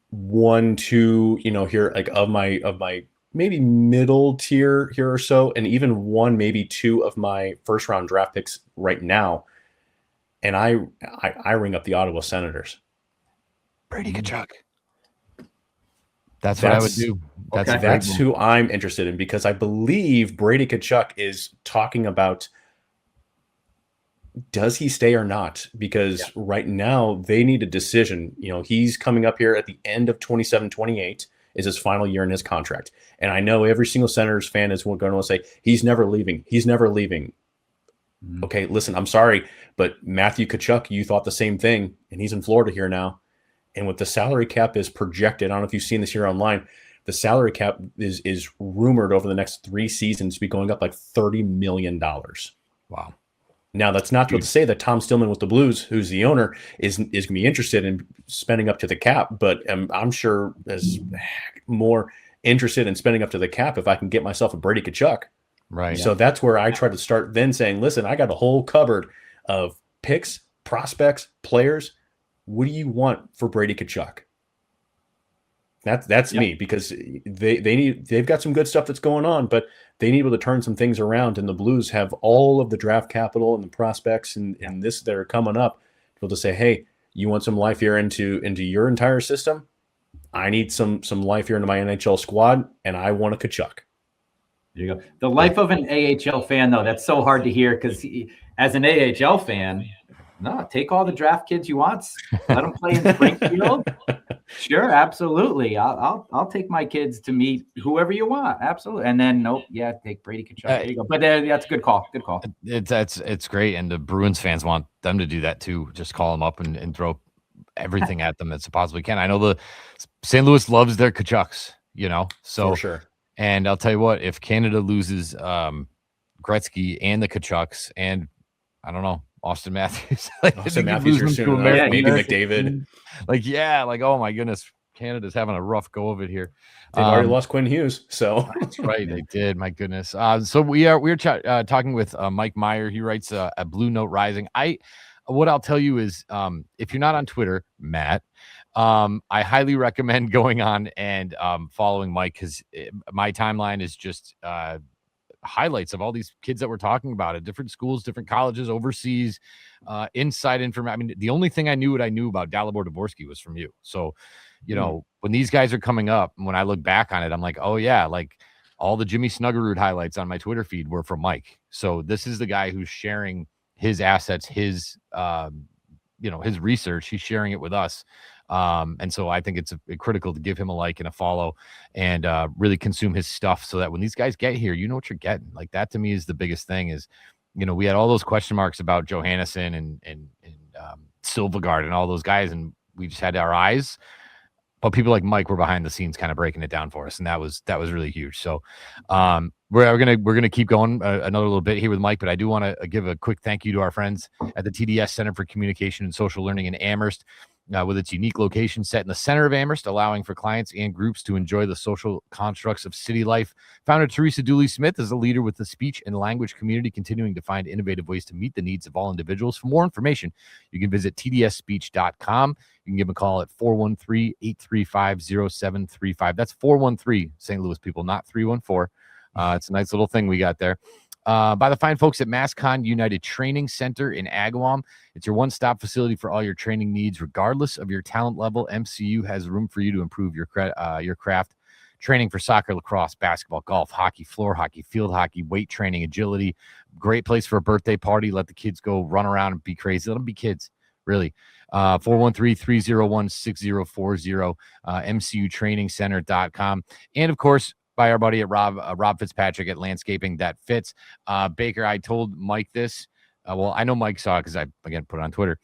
1, 2, here, like of my maybe middle tier here or so, and even 1, maybe 2 of my first round draft picks right now. And I ring up the Ottawa Senators. Brady Tkachuk. That's what I would do. That's who I'm interested in, because I believe Brady Tkachuk is talking about, does he stay or not? Because right now they need a decision. He's coming up here at the end of 27-28 is his final year in his contract. And I know every single Senators fan is going to say, he's never leaving. He's never leaving. Okay, listen, I'm sorry, but Matthew Tkachuk, you thought the same thing, and he's in Florida here now. And with the salary cap is projected, I don't know if you've seen this here online, the salary cap is rumored over the next 3 seasons to be going up like $30 million. Wow. Now, that's not to say that Tom Stillman with the Blues, who's the owner, is going to be interested in spending up to the cap, but I'm sure is more interested in spending up to the cap if I can get myself a Brady Tkachuk. Right. So that's where I try to start then saying, listen, I got a whole cupboard of picks, prospects, players. What do you want for Brady Tkachuk? That's me, because they've got some good stuff that's going on, but they need to turn some things around, and the Blues have all of the draft capital and the prospects and this that are coming up to be able to say, hey, you want some life here into your entire system? I need some life here into my NHL squad, and I want a Tkachuk. There you go. The life of an AHL fan, though, that's so hard to hear, because as an AHL fan, no, take all the draft kids you want. Let them play in Springfield. Sure, absolutely. I'll take my kids to meet whoever you want. Absolutely. And then take Brady Tkachuk. There you go. But that's a good call. Good call. It's great, and the Bruins fans want them to do that too. Just call them up and throw everything at them as possibly can. I know the St. Louis loves their Tkachuks, so for sure. And I'll tell you what, if Canada loses Gretzky and the Tkachuks and I don't know, Austin Matthews, Austin Matthews here soon enough, maybe McDavid. Oh my goodness, Canada's having a rough go of it here. They've already lost Quinn Hughes, so that's right, they did. My goodness. So we're talking with Mike Meyer. He writes a Blue Note Rising. What I'll tell you is, if you're not on Twitter, Matt, I highly recommend going on and following Mike, because my timeline is just highlights of all these kids that we're talking about at different schools, different colleges, overseas, inside information. I mean, the only thing I knew about Dalibor Dvorsky was from you. So, when these guys are coming up, and when I look back on it, I'm like, oh yeah, like all the Jimmy Snuggerud highlights on my Twitter feed were from Mike. So this is the guy who's sharing his assets, his his research. He's sharing it with us. And so I think it's critical to give him a like and a follow and really consume his stuff so that when these guys get here, you know what you're getting. Like that to me is the biggest thing is, we had all those question marks about Johannesson and Silvergard and all those guys, and we just had our eyes. But people like Mike were behind the scenes kind of breaking it down for us, and that was really huge. So we're gonna keep going another little bit here with Mike, but I do want to give a quick thank you to our friends at the TDS Center for Communication and Social Learning in Amherst. With its unique location set in the center of Amherst, allowing for clients and groups to enjoy the social constructs of city life. Founder Teresa Dooley-Smith is a leader with the speech and language community, continuing to find innovative ways to meet the needs of all individuals. For more information, you can visit tdsspeech.com. You can give them a call at 413-835-0735. That's 413 St. Louis people, not 314. It's a nice little thing we got there. By the fine folks at MassCon United Training Center in Agawam. It's your one-stop facility for all your training needs, regardless of your talent level. MCU has room for you to improve your craft. Training for soccer, lacrosse, basketball, golf, hockey, floor hockey, field hockey, weight training, agility. Great place for a birthday party. Let the kids go run around and be crazy. Let them be kids, really. 413-301-6040, mcutrainingcenter.com. And, of course, by our buddy at Rob Fitzpatrick at Landscaping That Fits. Baker, I told Mike this. Well, I know Mike saw it because I, again, put it on Twitter.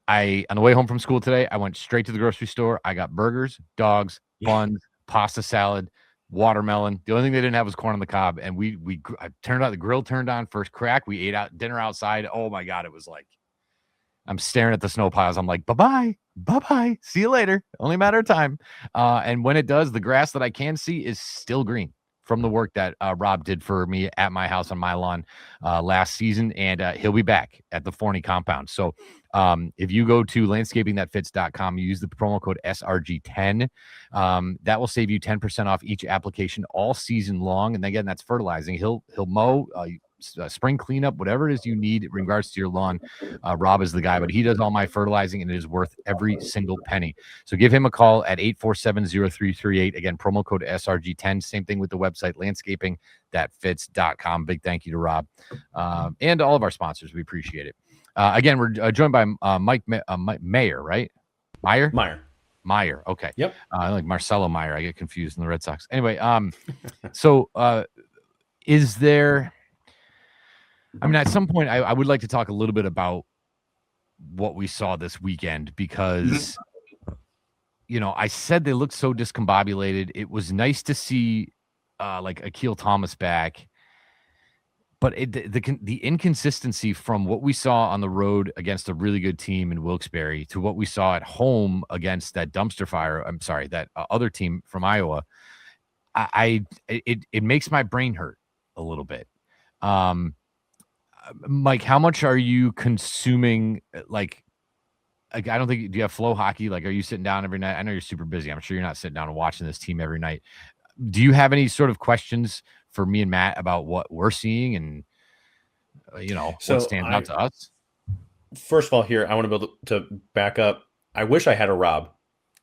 On the way home from school today, I went straight to the grocery store. I got burgers, dogs, buns, pasta salad, watermelon. The only thing they didn't have was corn on the cob. And I turned out, the grill turned on first crack. We ate out dinner outside. Oh, my God. It was like, I'm staring at the snow piles. I'm like, bye-bye. Bye-bye. See you later. Only a matter of time. And when it does, the grass that I can see is still green from the work that Rob did for me at my house on my lawn last season. And he'll be back at the Forney compound. So if you go to landscapingthatfits.com, you use the promo code SRG10. That will save you 10% off each application all season long. And again, that's fertilizing. He'll mow, spring cleanup, whatever it is you need in regards to your lawn. Rob is the guy, but he does all my fertilizing and it is worth every single penny. So give him a call at 847-0338. Again, promo code SRG10. Same thing with the website, landscapingthatfits.com. Big thank you to Rob and all of our sponsors. We appreciate it. Again, we're joined by Mike Meyer, right? Meyer. Okay. Yep. Like Marcelo Meyer. I get confused in the Red Sox. Anyway, so is there... I mean, at some point, I would like to talk a little bit about what we saw this weekend because, I said they looked so discombobulated. It was nice to see like Akil Thomas back, but the inconsistency from what we saw on the road against a really good team in Wilkes-Barre to what we saw at home against that dumpster fire. I'm sorry, that other team from Iowa. It makes my brain hurt a little bit. Mike, how much are you consuming? Like, I don't think, do you have flow hockey? Like, are you sitting down every night? I know you're super busy. I'm sure you're not sitting down and watching this team every night. Do you have any sort of questions for me and Matt about what we're seeing and, what stands out to us? First of all, here, I want to be able to back up. I wish I had a Rob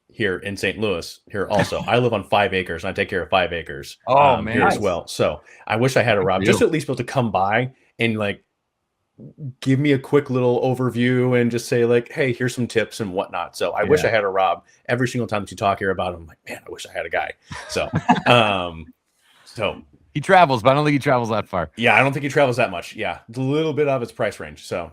here in St. Louis here also. I live on 5 acres and I take care of 5 acres man, here as well. So I wish I had a Rob just to at least be able to come by and like give me a quick little overview and just say like, hey, here's some tips and whatnot. So I wish I had a Rob every single time that you talk here about him. I'm like, man, I wish I had a guy. So, so he travels, but I don't think he travels that far. Yeah. I don't think he travels that much. Yeah. It's a little bit of its price range. So,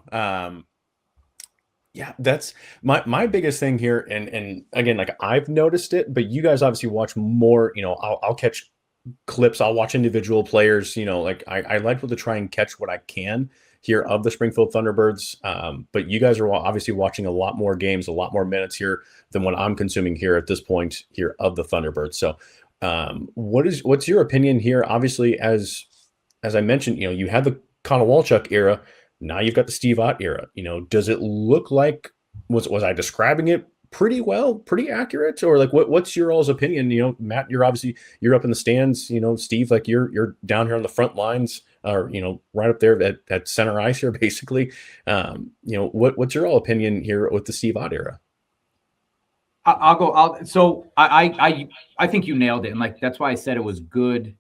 yeah, that's my biggest thing here. And again, like I've noticed it, but you guys obviously watch more, I'll catch clips. I'll watch individual players, like I like to try and catch what I can here of the Springfield Thunderbirds. But you guys are obviously watching a lot more games, a lot more minutes here than what I'm consuming here at this point here of the Thunderbirds. So what's your opinion here? Obviously, as I mentioned, you had the Konowalchuk era. Now you've got the Steve Ott era. Does it look like, was I describing it pretty well, pretty accurate, or like what's your all's opinion? Matt, you're up in the stands. Steve, like you're down here on the front lines, or right up there at center ice here, basically. What's your all opinion here with the Steve Ott era? I think you nailed it, and like that's why I said it was good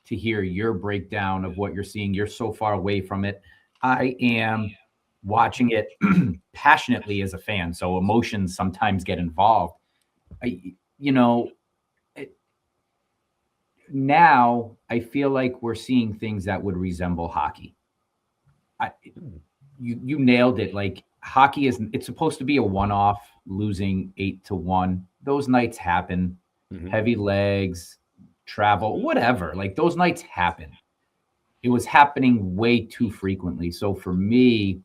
to hear your breakdown of what you're seeing. You're so far away from it. I am watching it passionately as a fan, so emotions sometimes get involved. Now I feel like we're seeing things that would resemble hockey. You nailed it. Like hockey it's supposed to be a one-off, losing 8-1. Those nights happen. Heavy legs, travel, whatever. Like those nights happen. It was happening way too frequently. So for me,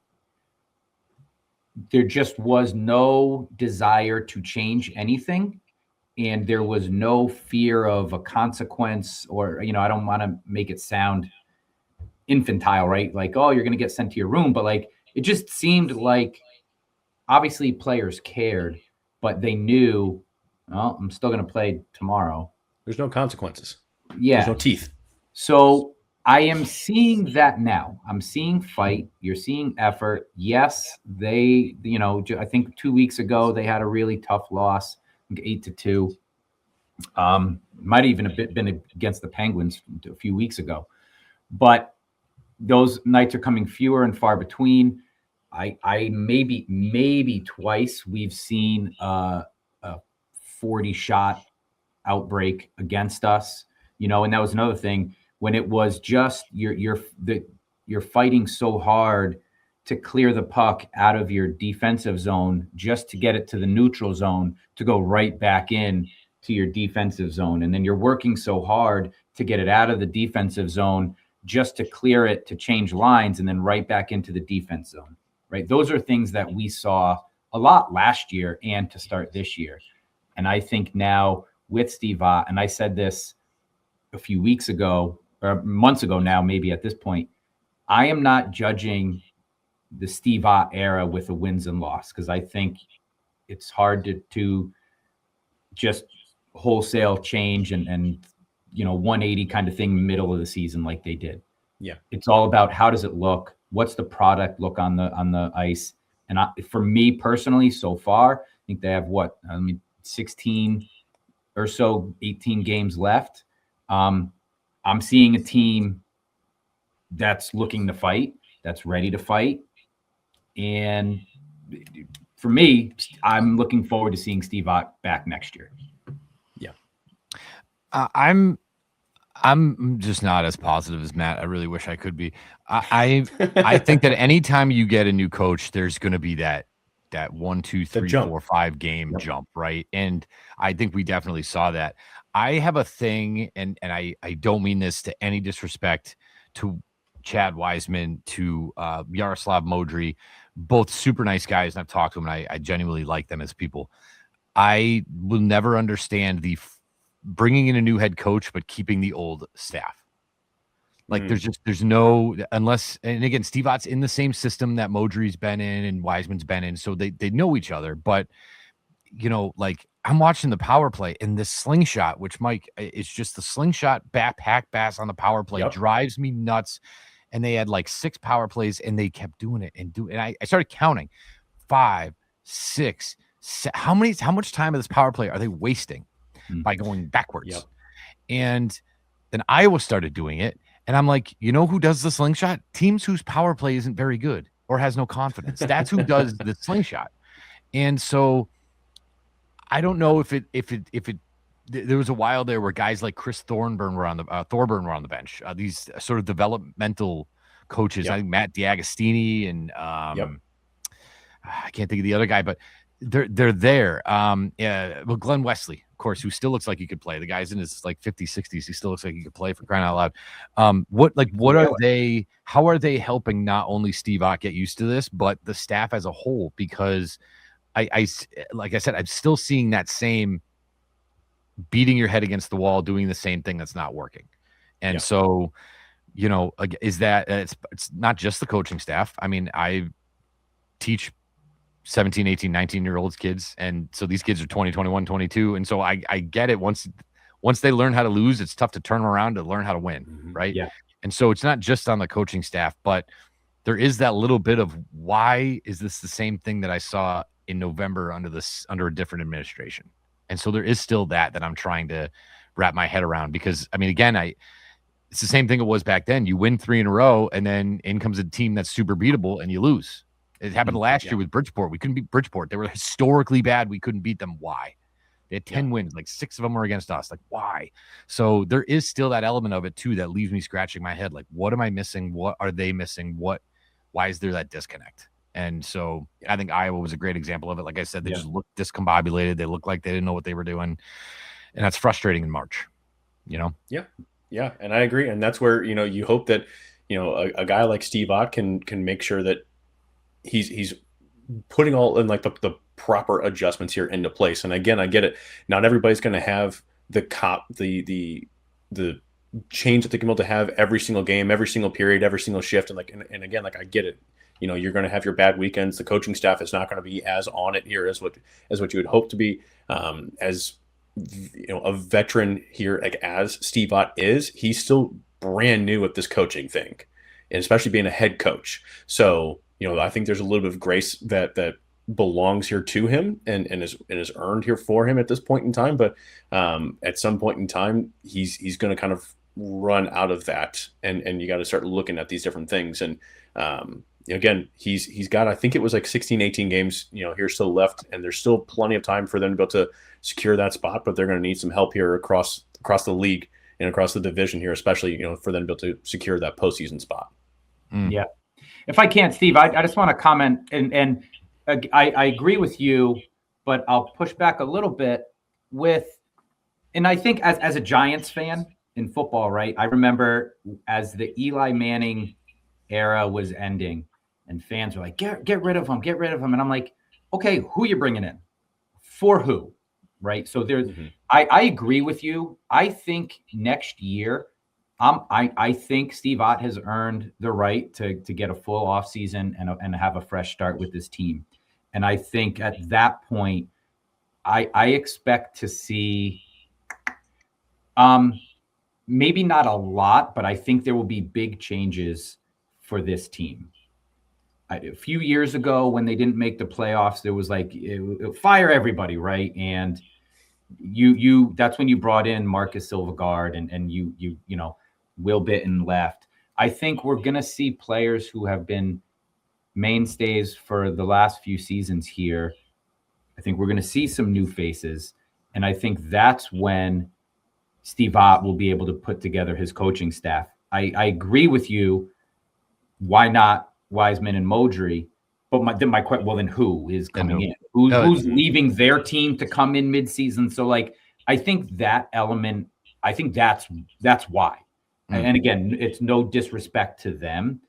there just was no desire to change anything. And there was no fear of a consequence, or, I don't want to make it sound infantile, right? Like, oh, you're going to get sent to your room. But like, it just seemed like obviously players cared, but they knew, well, I'm still going to play tomorrow. There's no consequences. Yeah. There's no teeth. So I am seeing that now. I'm seeing fight. You're seeing effort. Yes, they, I think 2 weeks ago they had a really tough loss, 8-2. Might even have been against the Penguins a few weeks ago. But those nights are coming fewer and far between. I maybe twice we've seen a 40-shot outbreak against us, and that was another thing. When it was just you're fighting so hard to clear the puck out of your defensive zone just to get it to the neutral zone to go right back in to your defensive zone. And then you're working so hard to get it out of the defensive zone just to clear it, to change lines, and then right back into the defense zone, right? Those are things that we saw a lot last year and to start this year. And I think now with Steve Ott, and I said this a few weeks ago, or months ago now, maybe at this point, I am not judging the Steve Ott era with the wins and loss, because I think it's hard to just wholesale change and 180 kind of thing middle of the season like they did. Yeah, it's all about how does it look, what's the product look on the ice. And for me personally, so far, I think they have 16 or so, 18 games left. I'm seeing a team that's looking to fight, that's ready to fight. And for me, I'm looking forward to seeing Steve Ott back next year. Yeah. I'm just not as positive as Matt. I really wish I could be. I think that anytime you get a new coach, there's going to be that 1, 2, 3, 4, 5 game jump, right? And I think we definitely saw that. I have a thing, and I don't mean this to any disrespect to Chad Wiseman, to Yaroslav Modry, both super nice guys, and I've talked to them, and I genuinely like them as people. I will never understand the bringing in a new head coach but keeping the old staff. Like there's no, unless, and again, Steve Ott's in the same system that Modry's been in and Wiseman's been in, so they know each other. But like I'm watching the power play, and this slingshot, which Mike, it's just the slingshot backpack pass on the power play drives me nuts. And they had like 6 power plays, and they kept doing it and I started counting 5, 6, 7. How much time of this power play are they wasting by going backwards? And then Iowa started doing it, and I'm like, who does the slingshot? Teams whose power play isn't very good or has no confidence. That's who does the slingshot. And so I don't know if it there was a while there where guys like Chris Thorburn were on the bench. These sort of developmental coaches, I think Matt D'Agostini and I can't think of the other guy, but they're there. Well, Glenn Wesley, of course, who still looks like he could play. The guy's in his like 50s, 60s. He still looks like he could play, for crying out loud. What are they? How are they helping not only Steve Ott get used to this, but the staff as a whole? Because I like I said, I'm still seeing that same beating your head against the wall, doing the same thing that's not working. And so, is that it's not just the coaching staff. I mean, I teach 17, 18, 19-year-olds kids. And so these kids are 20, 21, 22. And so I get it. Once they learn how to lose, it's tough to turn them around to learn how to win, right? Yeah. And so it's not just on the coaching staff, but there is that little bit of, why is this the same thing that I saw in November under a different administration? And so there is still that I'm trying to wrap my head around, because I mean, again, it's the same thing it was back then. You win 3 in a row, and then in comes a team that's super beatable and you lose. It happened last year with Bridgeport. We couldn't beat Bridgeport. They were historically bad. We couldn't beat them. Why? They had 10 wins, like 6 of them were against us. Like, why? So there is still that element of it too that leaves me scratching my head. Like, what am I missing? What are they missing? Why is there that disconnect? And so I think Iowa was a great example of it. Like I said, they just looked discombobulated. They looked like they didn't know what they were doing. And that's frustrating in March, Yeah. Yeah. And I agree. And that's where, you hope that, a guy like Steve Ott can make sure that he's putting all in like the proper adjustments here into place. And again, I get it. Not everybody's going to have the change that they can be able to have every single game, every single period, every single shift. And again, like I get it. You're going to have your bad weekends. The coaching staff is not going to be as on it here as what you would hope to be. As a veteran here, like as Steve Ott is, he's still brand new at this coaching thing, and especially being a head coach. So I think there's a little bit of grace that belongs here to him and is earned here for him at this point in time. But at some point in time, he's going to kind of run out of that, and you got to start looking at these different things. And again, he's got, I think it was like 16, 18 games, here still left, and there's still plenty of time for them to be able to secure that spot, but they're going to need some help here across the league and across the division here, especially, for them to be able to secure that postseason spot. Yeah. If I can, Steve, I just want to comment, and I agree with you, but I'll push back a little bit and I think as a Giants fan in football, right? I remember as the Eli Manning era was ending, and fans were like, get rid of him, get rid of him. And I'm like, okay, who are you bringing in? For who? Right. So there's, I agree with you. I think next year, I think Steve Ott has earned the right to get a full offseason and have a fresh start with this team. And I think at that point, I expect to see, maybe not a lot, but I think there will be big changes for this team. A few years ago, when they didn't make the playoffs, there was like, fire everybody, right? And that's when you brought in Marcus Silvergard and Will Bitton left. I think we're going to see players who have been mainstays for the last few seasons here. I think we're going to see some new faces. And I think that's when Steve Ott will be able to put together his coaching staff. I agree with you. Why not Wiseman and Modry? But my question, well, then who is coming in? Who's leaving their team to come in midseason? So, like, I think that element, I think that's why. And again, it's no disrespect to them,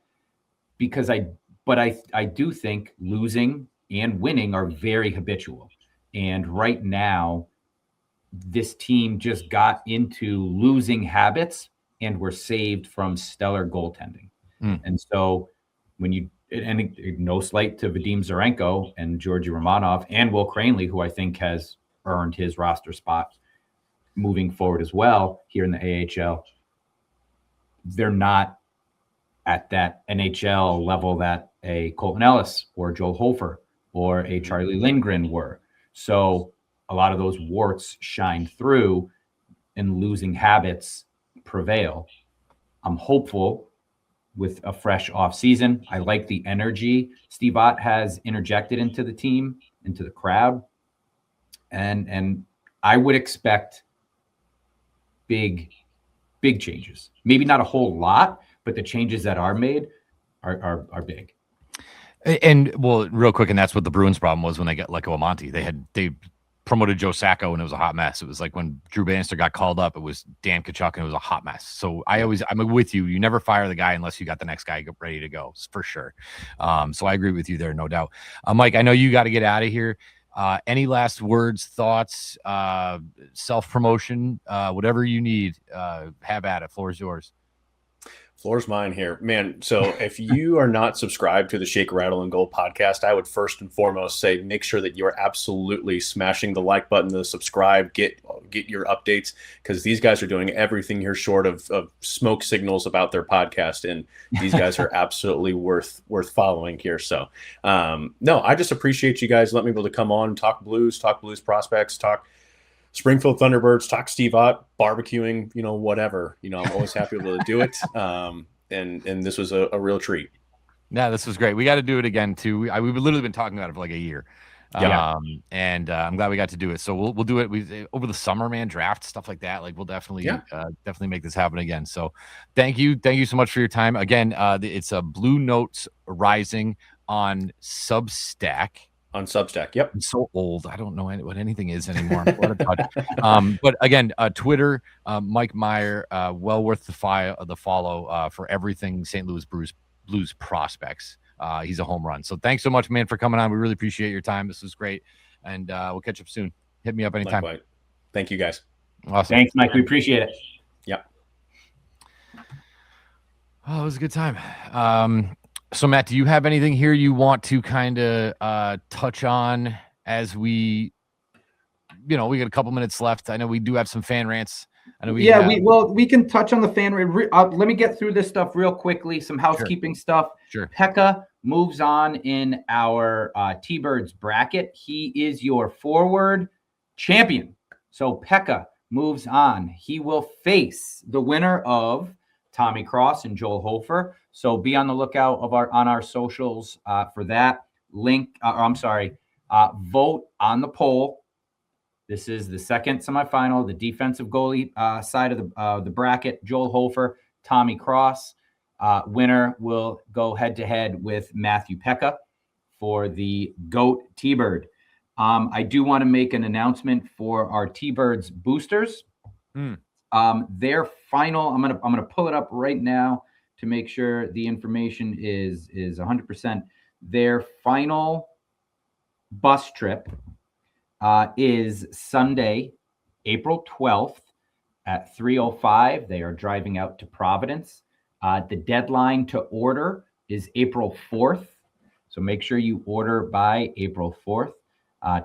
because I do think losing and winning are very habitual. And right now, this team just got into losing habits and were saved from stellar goaltending. And so when and no slight to Vadim Zarenko and Georgi Romanov and Will Cranley, who I think has earned his roster spot moving forward as well here in the AHL, they're not at that NHL level that a Colton Ellis or Joel Hofer or a Charlie Lindgren were. So a lot of those warts shine through and losing habits prevail. I'm hopeful with a fresh offseason. I like the energy Steve Ott has interjected into the team, into the crowd. And I would expect big changes. Maybe not a whole lot, but the changes that are made are big. And well, real quick, and that's what the Bruins' problem was when they got let go of Monty. They promoted Joe Sacco, and it was a hot mess. It was like when Drew Bannister got called up, it was Dan Tkachuk, and it was a hot mess. So I'm with you. You never fire the guy unless you got the next guy ready to go, for sure. So I agree with you there, no doubt. Mike, I know you got to get out of here. Any last words, thoughts, self-promotion, whatever you need, have at it. Floor is yours. Floor's mine here, man. So if you are not subscribed to the Shake, Rattle, and Gold podcast, I would first and foremost say make sure that you are absolutely smashing the like button, the subscribe, get your updates, because these guys are doing everything here short of smoke signals about their podcast, and these guys are absolutely worth following here. So no, I just appreciate you guys letting me be able to come on, talk Blues prospects, talk Springfield Thunderbirds, talk Steve Ott, barbecuing, whatever. I'm always happy to be able to do it. And this was a real treat. Yeah, this was great. We got to do it again too. We've literally been talking about it for like a year. Yeah. And I'm glad we got to do it. So we'll do it. We over the summer, man, draft stuff like that. Like we'll definitely make this happen again. So thank you so much for your time again. It's a Blue Notes Rising on Substack. On Substack, yep. I'm so old. I don't know what anything is anymore. But again, Twitter, Mike Meyer, well worth the follow for everything St. Louis Blues prospects. He's a home run. So thanks so much, man, for coming on. We really appreciate your time. This was great, and we'll catch up soon. Hit me up anytime. Likewise. Thank you, guys. Awesome. Thanks, Mike. We appreciate it. Yep. Oh, it was a good time. So, Matt, do you have anything here you want to kind of touch on as we got a couple minutes left? I know we do have some fan rants. I know we can touch on the fan rant. Let me get through this stuff real quickly. Some housekeeping stuff. Sure. Pekka moves on in our T-Birds bracket. He is your forward champion. So Pekka moves on. He will face the winner of Tommy Cross and Joel Hofer. So be on the lookout on our socials for that link. Vote on the poll. This is the second semifinal, the defensive goalie side of the bracket. Joel Hofer, Tommy Cross. Winner will go head to head with Matthew Pekka for the GOAT T-Bird. I do want to make an announcement for our T-Birds boosters. Their final, I'm gonna pull it up right now to make sure the information is 100%. Their final bus trip is Sunday, April 12th at 3:05. They are driving out to Providence. The deadline to order is April 4th. So make sure you order by April 4th.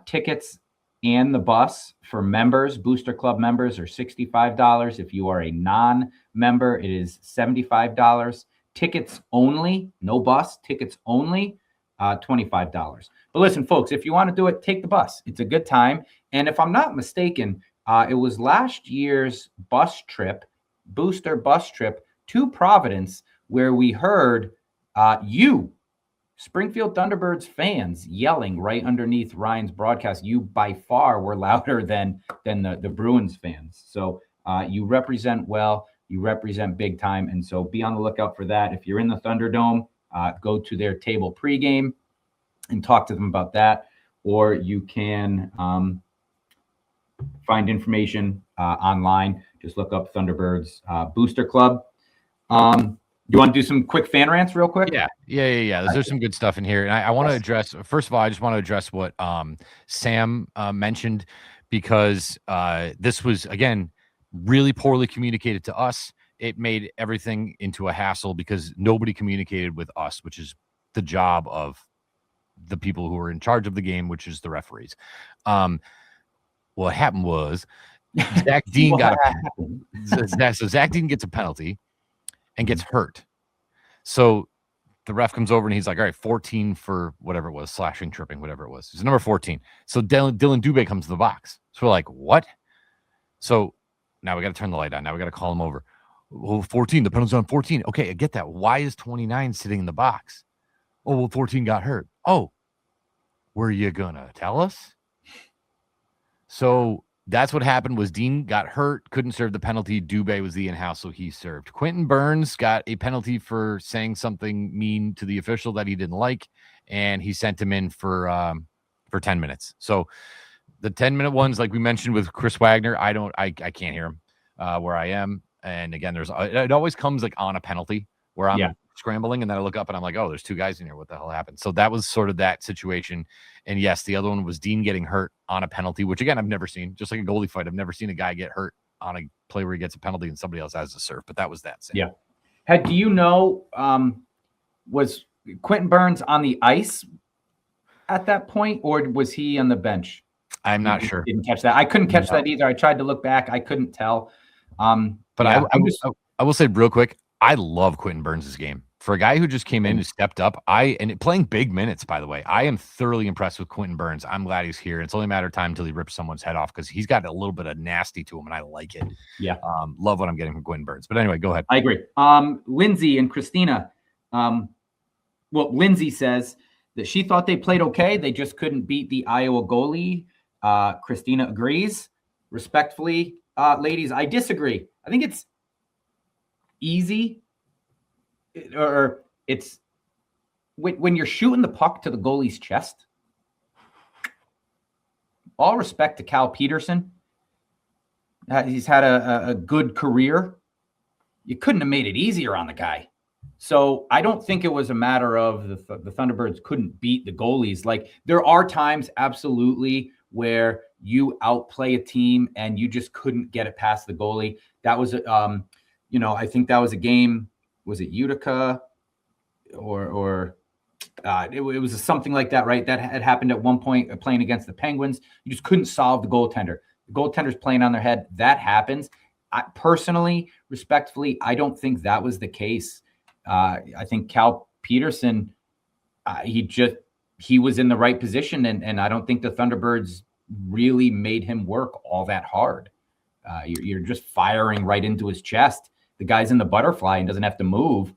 Tickets and the bus for members, Booster Club members, are $65. If you are a non-member, it is $75. Tickets only, no bus, tickets only, $25. But listen, folks, if you want to do it, take the bus. It's a good time. And if I'm not mistaken, it was last year's booster bus trip to Providence, where we heard you, Springfield Thunderbirds fans, yelling right underneath Ryan's broadcast. You by far were louder than the Bruins fans. So you represent well, you represent big time. And so be on the lookout for that. If you're in the Thunderdome, go to their table pregame and talk to them about that. Or you can find information online. Just look up Thunderbirds Booster Club. You want to do some quick fan rants real quick? Yeah. There's some good stuff in here. And I want to address, first of all, I just want to address what Sam mentioned, because this was, again, really poorly communicated to us. It made everything into a hassle because nobody communicated with us, which is the job of the people who are in charge of the game, which is the referees. What happened was Zach Dean Zach Dean gets a penalty and gets hurt. So the ref comes over and he's like, all right, 14 for whatever it was, slashing, tripping, whatever it was. It's number 14. So Dylan Dubé comes to the box. So we're like, what? So now we got to turn the light on. Now we got to call him over. Well, 14, the penalty's on 14. Okay, I get that. Why is 29 sitting in the box? Oh, well, 14 got hurt. Oh, were you going to tell us? So that's what happened. Was Dean got hurt, couldn't serve the penalty. Dubé was the in-house, so he served. Quentin Burns got a penalty for saying something mean to the official that he didn't like, and he sent him in for 10 minutes. So the 10-minute ones, like we mentioned with Chris Wagner, I can't hear him where I am. And again, it always comes like on a penalty where I'm scrambling, and then I look up and I'm like, oh, there's two guys in here. What the hell happened? So that was sort of that situation. And yes, the other one was Dean getting hurt on a penalty, which again, I've never seen. Just like a goalie fight, I've never seen a guy get hurt on a play where he gets a penalty and somebody else has to serve. But that was that. Sam. Yeah. Do you know, was Quentin Burns on the ice at that point, or was he on the bench? I'm not sure. Didn't catch that. I couldn't catch that either. I tried to look back. I couldn't tell. But yeah, I will say real quick, I love Quentin Burns' game. For a guy who just came in and stepped up, and playing big minutes, by the way, I am thoroughly impressed with Quentin Burns. I'm glad he's here. It's only a matter of time until he rips someone's head off because he's got a little bit of nasty to him, and I like it. Yeah. Love what I'm getting from Quentin Burns. But anyway, go ahead. I agree. Lindsay and Christina. Lindsay says that she thought they played okay. They just couldn't beat the Iowa goalie. Christina agrees. Respectfully, ladies, I disagree. I think it's easy, or it's when you're shooting the puck to the goalie's chest. All respect to Cal Peterson. He's had a good career. You couldn't have made it easier on the guy. So I don't think it was a matter of the Thunderbirds couldn't beat the goalies. Like, there are times, absolutely, where you outplay a team and you just couldn't get it past the goalie. That was, I think that was a game. Was it Utica or it was something like that, right? That had happened at one point playing against the Penguins. You just couldn't solve the goaltender. The goaltender's playing on their head. That happens. Personally, respectfully, I don't think that was the case. I think Cal Peterson, he was in the right position, and I don't think the Thunderbirds really made him work all that hard. You're just firing right into his chest. The guy's in the butterfly and doesn't have to move.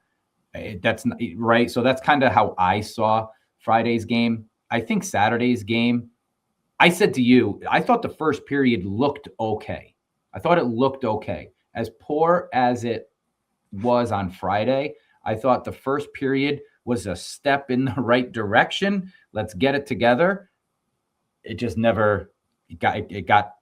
That's not, right. So that's kind of how I saw Friday's game. I think Saturday's game, I said to you, I thought the first period looked okay. I thought it looked okay. As poor as it was on Friday, I thought the first period was a step in the right direction. Let's get it together. It just never it got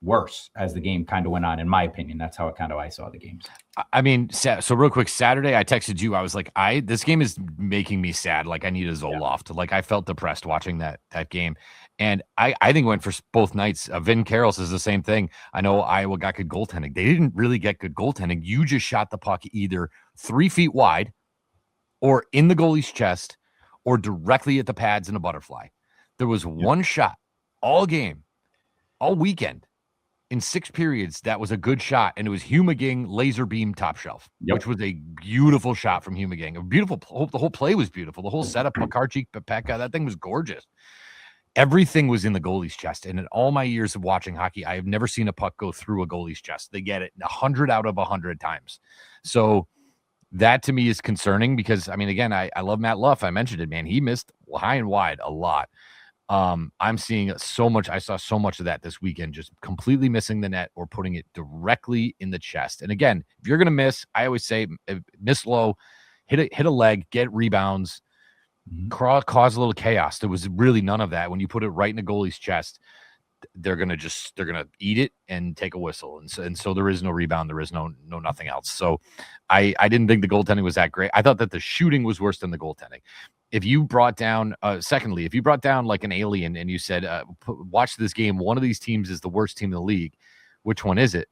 worse as the game kind of went on, in my opinion. That's how I saw the games. I mean, so real quick, Saturday, I texted you. I was like, this game is making me sad. Like, I need a Zoloft. Yeah. Like, I felt depressed watching that game. And I think it went for both nights. Vin Carroll says the same thing. I know Iowa got good goaltending. They didn't really get good goaltending. You just shot the puck either 3 feet wide or in the goalie's chest or directly at the pads in a butterfly. There was one shot all game, all weekend, in 6 periods, that was a good shot, and it was Humagang laser beam top shelf, which was a beautiful shot from Humagang. The whole play was beautiful. The whole setup, Makarchik, Pepeka, that thing was gorgeous. Everything was in the goalie's chest, and in all my years of watching hockey, I have never seen a puck go through a goalie's chest. They get it 100 out of 100 times. So that to me is concerning because, I mean, again, I love Matt Luff. I mentioned it, man. He missed high and wide a lot. I'm seeing so much. I saw so much of that this weekend, just completely missing the net or putting it directly in the chest. And again, if you're going to miss, I always say miss low, hit a leg, get rebounds, cause a little chaos. There was really none of that. When you put it right in the goalie's chest, they're going to eat it and take a whistle. And so there is no rebound. There is no nothing else. So I didn't think the goaltending was that great. I thought that the shooting was worse than the goaltending. If you brought down, secondly, if you brought down like an alien and you said, watch this game, one of these teams is the worst team in the league, which one is it?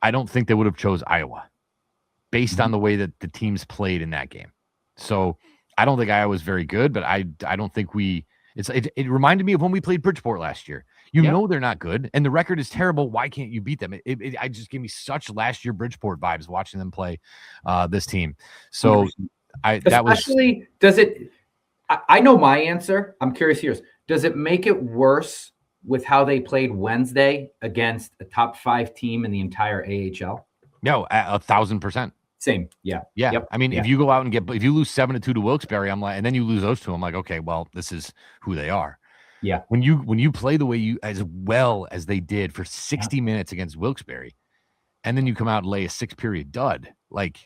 I don't think they would have chose Iowa based on the way that the teams played in that game. So I don't think Iowa was very good, but I don't think it reminded me of when we played Bridgeport last year. You know they're not good, and the record is terrible. Why can't you beat them? I just gave me such last year Bridgeport vibes watching them play this team. So does it? I know my answer. I'm curious yours. Does it make it worse with how they played Wednesday against a top 5 team in the entire AHL? No, 1,000%. Same. Yeah. Yep. I mean, if you go out and if you lose 7-2 to Wilkes-Barre, I'm like, and then you lose those two, I'm like, okay, well, this is who they are. Yeah. When you play the way as well as they did for 60 minutes against Wilkes-Barre, and then you come out and lay a 6-period dud, like,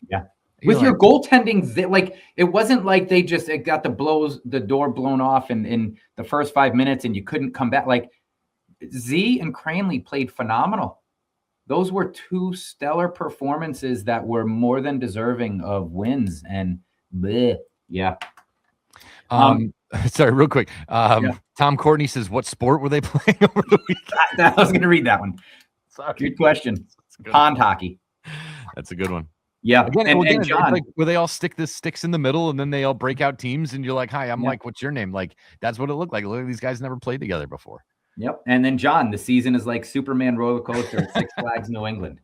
with your goaltending, like, it wasn't like they just got the door blown off in the first 5 minutes and you couldn't come back. Like, Z and Cranley played phenomenal. Those were 2 stellar performances that were more than deserving of wins. And sorry, real quick. Tom Courtney says, "What sport were they playing over the weekend?" I was going to read that one. Sorry. Good question. Pond hockey. That's a good one. Yeah. Again, And it's John, like where they all stick the sticks in the middle and then they all break out teams and you're like, hi, I'm Mike, what's your name? Like, that's what it looked like. Look, these guys never played together before. yep. And then John, the season is like Superman roller coaster at Six Flags New England.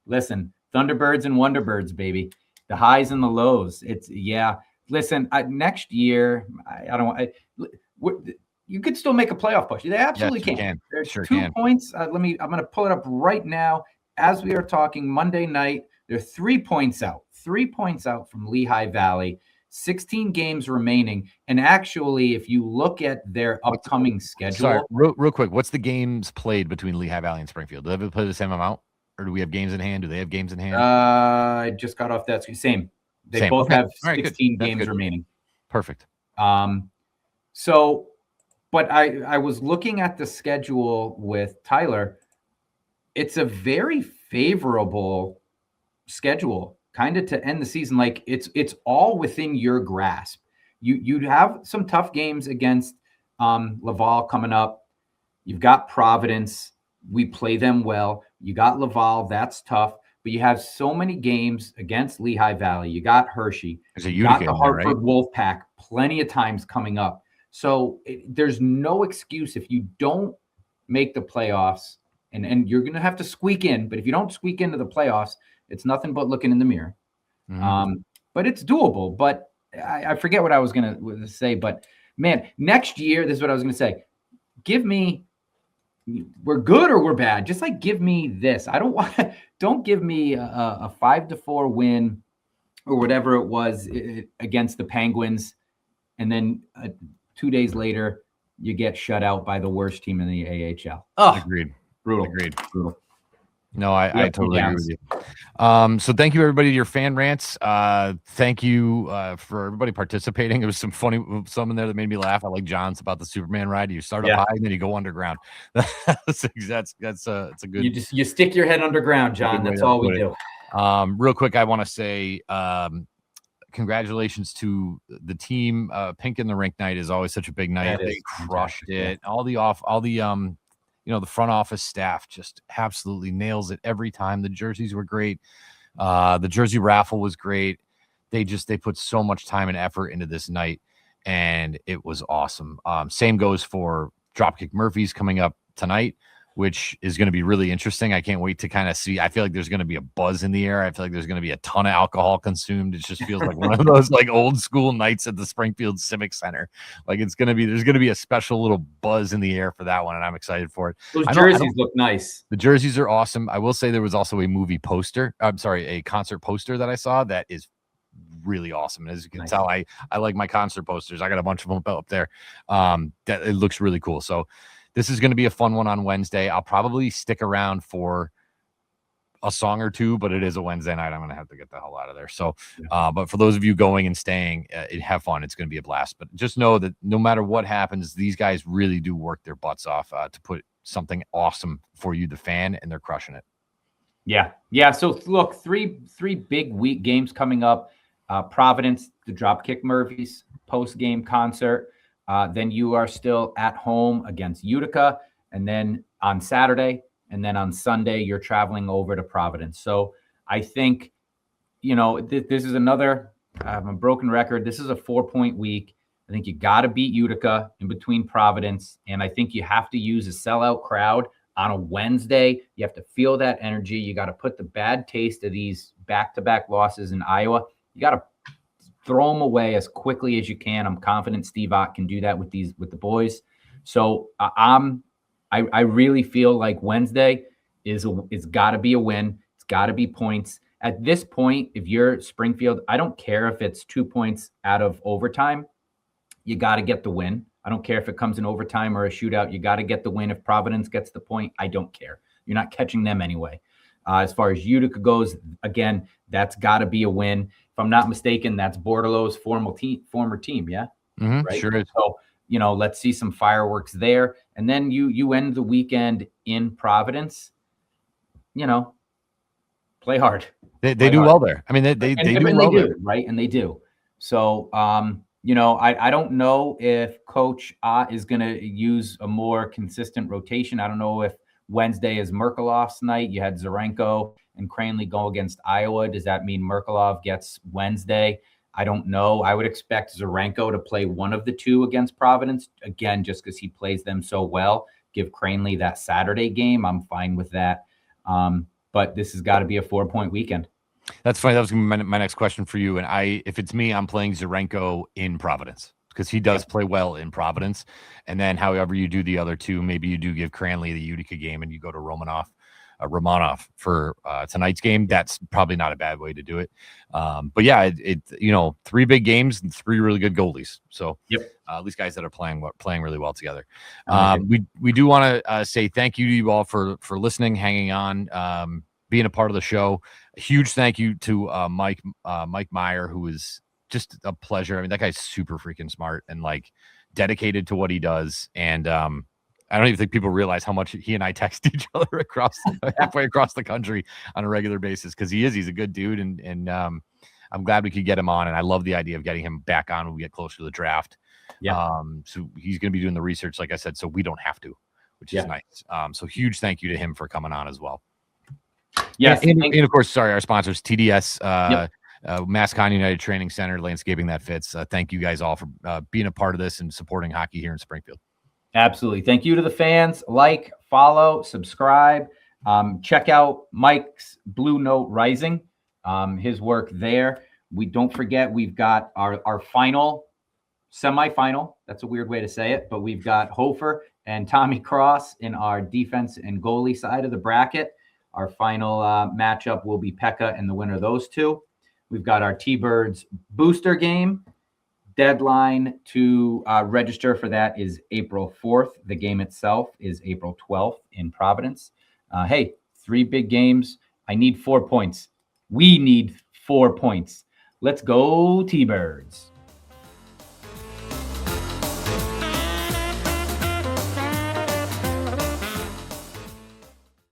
Listen, Thunderbirds and Wonderbirds, baby. The highs and the lows. It's Listen, next year, you could still make a playoff push. They absolutely can. There's sure 2 points. I'm going to pull it up right now as we are talking Monday night. They're 3 points out. 3 points out from Lehigh Valley. 16 games remaining. And actually, if you look at their upcoming schedule. Sorry, real quick. What's the games played between Lehigh Valley and Springfield? Do they play the same amount? Or do we have games in hand? Do they have games in hand? I just got off that. Same. They both have 16 games remaining. Perfect. So, but I was looking at the schedule with Tyler. It's a very favorable schedule, kind of to end the season. Like it's all within your grasp. You'd have some tough games against Laval coming up. You've got Providence. We play them well. You got Laval. That's tough. But you have so many games against Lehigh Valley. You got Hershey. You got the Hartford Wolfpack plenty of times coming up. So there's no excuse if you don't make the playoffs. And you're going to have to squeak in. But if you don't squeak into the playoffs, it's nothing but looking in the mirror. Mm-hmm. But it's doable. But I forget what I was going to say. But, man, next year, this is what I was going to say. We're good or we're bad. Just like give me this. Don't give me a 5-4 win or whatever it was against the Penguins. And then 2 days later, you get shut out by the worst team in the AHL. Oh, agreed. Brutal. No, I totally agree with you. So thank you, everybody, to your fan rants. Thank you for everybody participating. There was some in there that made me laugh. I like John's about the Superman ride. You start up high and then you go underground. It's a good. You stick your head underground, John. That's all we do. Real quick, I want to say congratulations to the team. Pink in the Rink night is always such a big night. They crushed it. The front office staff just absolutely nails it every time. The jerseys were great. The jersey raffle was great. They put so much time and effort into this night, and it was awesome. Same goes for Dropkick Murphys coming up tonight, which is going to be really interesting. I can't wait to kind of see. I feel like there's going to be a buzz in the air. I feel like there's going to be a ton of alcohol consumed. It just feels like one of those like old school nights at the Springfield Civic Center. Like there's going to be a special little buzz in the air for that one, and I'm excited for it. Those jerseys look nice. The jerseys are awesome. I will say there was also a concert poster that I saw that is really awesome. As you can tell, I like my concert posters. I got a bunch of them up there. That it looks really cool. So this is going to be a fun one on Wednesday. I'll probably stick around for a song or two, but it is a Wednesday night. I'm going to have to get the hell out of there. So, but for those of you going and staying, have fun. It's going to be a blast. But just know that no matter what happens, these guys really do work their butts off to put something awesome for you, the fan, and they're crushing it. Yeah. So look, three big week games coming up. Providence, the Dropkick Murphys post-game concert. Then you are still at home against Utica, and then on Saturday, and then on Sunday, you're traveling over to Providence. So I think, this is another a broken record. This is a 4-point week. I think you got to beat Utica in between Providence, and I think you have to use a sellout crowd on a Wednesday. You have to feel that energy. You got to put the bad taste of these back-to-back losses in Iowa. You got to throw them away as quickly as you can. I'm confident Steve Ott can do that with the boys. So I really feel like Wednesday it's got to be a win. It's got to be points. At this point, if you're Springfield, I don't care if it's 2 points out of overtime. You got to get the win. I don't care if it comes in overtime or a shootout. You got to get the win. If Providence gets the point, I don't care. You're not catching them anyway. As far as Utica goes, again, that's got to be a win. If I'm not mistaken, that's Bordelot's former team, yeah? Mm-hmm, right? Sure is. So, let's see some fireworks there. And then you end the weekend in Providence, play hard. They do well there. I mean, they do well there. Right? And they do. So, I don't know if Coach Ott is going to use a more consistent rotation. I don't know if Wednesday is Merkeloff's night. You had Zarenko and Cranley go against Iowa. Does that mean Merkelov gets Wednesday? I don't know. I would expect Zarenko to play one of the two against Providence, again, just because he plays them so well. Give Cranley that Saturday game. I'm fine with that. But this has got to be a 4-point weekend. That's funny. That was gonna be my next question for you. And if it's me, I'm playing Zarenko in Providence because he does play well in Providence. And then however you do the other two, maybe you do give Cranley the Utica game and you go to Romanov for tonight's game. That's probably not a bad way to do it. But yeah, it 3 big games and 3 really good goalies. So at least guys that are playing really well together. We do want to say thank you to you all for listening, hanging on, being a part of the show. A huge thank you to Mike Meyer, who is just a pleasure. I mean, that guy's super freaking smart and like dedicated to what he does. And I don't even think people realize how much he and I text each other halfway across the country on a regular basis, because he's a good dude. And I'm glad we could get him on. And I love the idea of getting him back on when we get closer to the draft. So he's going to be doing the research, like I said, so we don't have to, which is nice. So huge thank you to him for coming on as well. Yes. And of course, sorry, our sponsors, TDS, Mascon United Training Center, Landscaping That Fits. Thank you guys all for being a part of this and supporting hockey here in Springfield. Absolutely. Thank you to the fans. Like, follow, subscribe. Check out Mike's Blue Note Rising, his work there. We don't forget, we've got our final semifinal. That's a weird way to say it, but we've got Hofer and Tommy Cross in our defense and goalie side of the bracket. Our final matchup will be Pekka and the winner of those two. We've got our T-Birds booster game. Deadline to register for that is April 4th. The game itself is April 12th in Providence. Hey, 3 big games. I need 4 points. We need 4 points. Let's go T-Birds.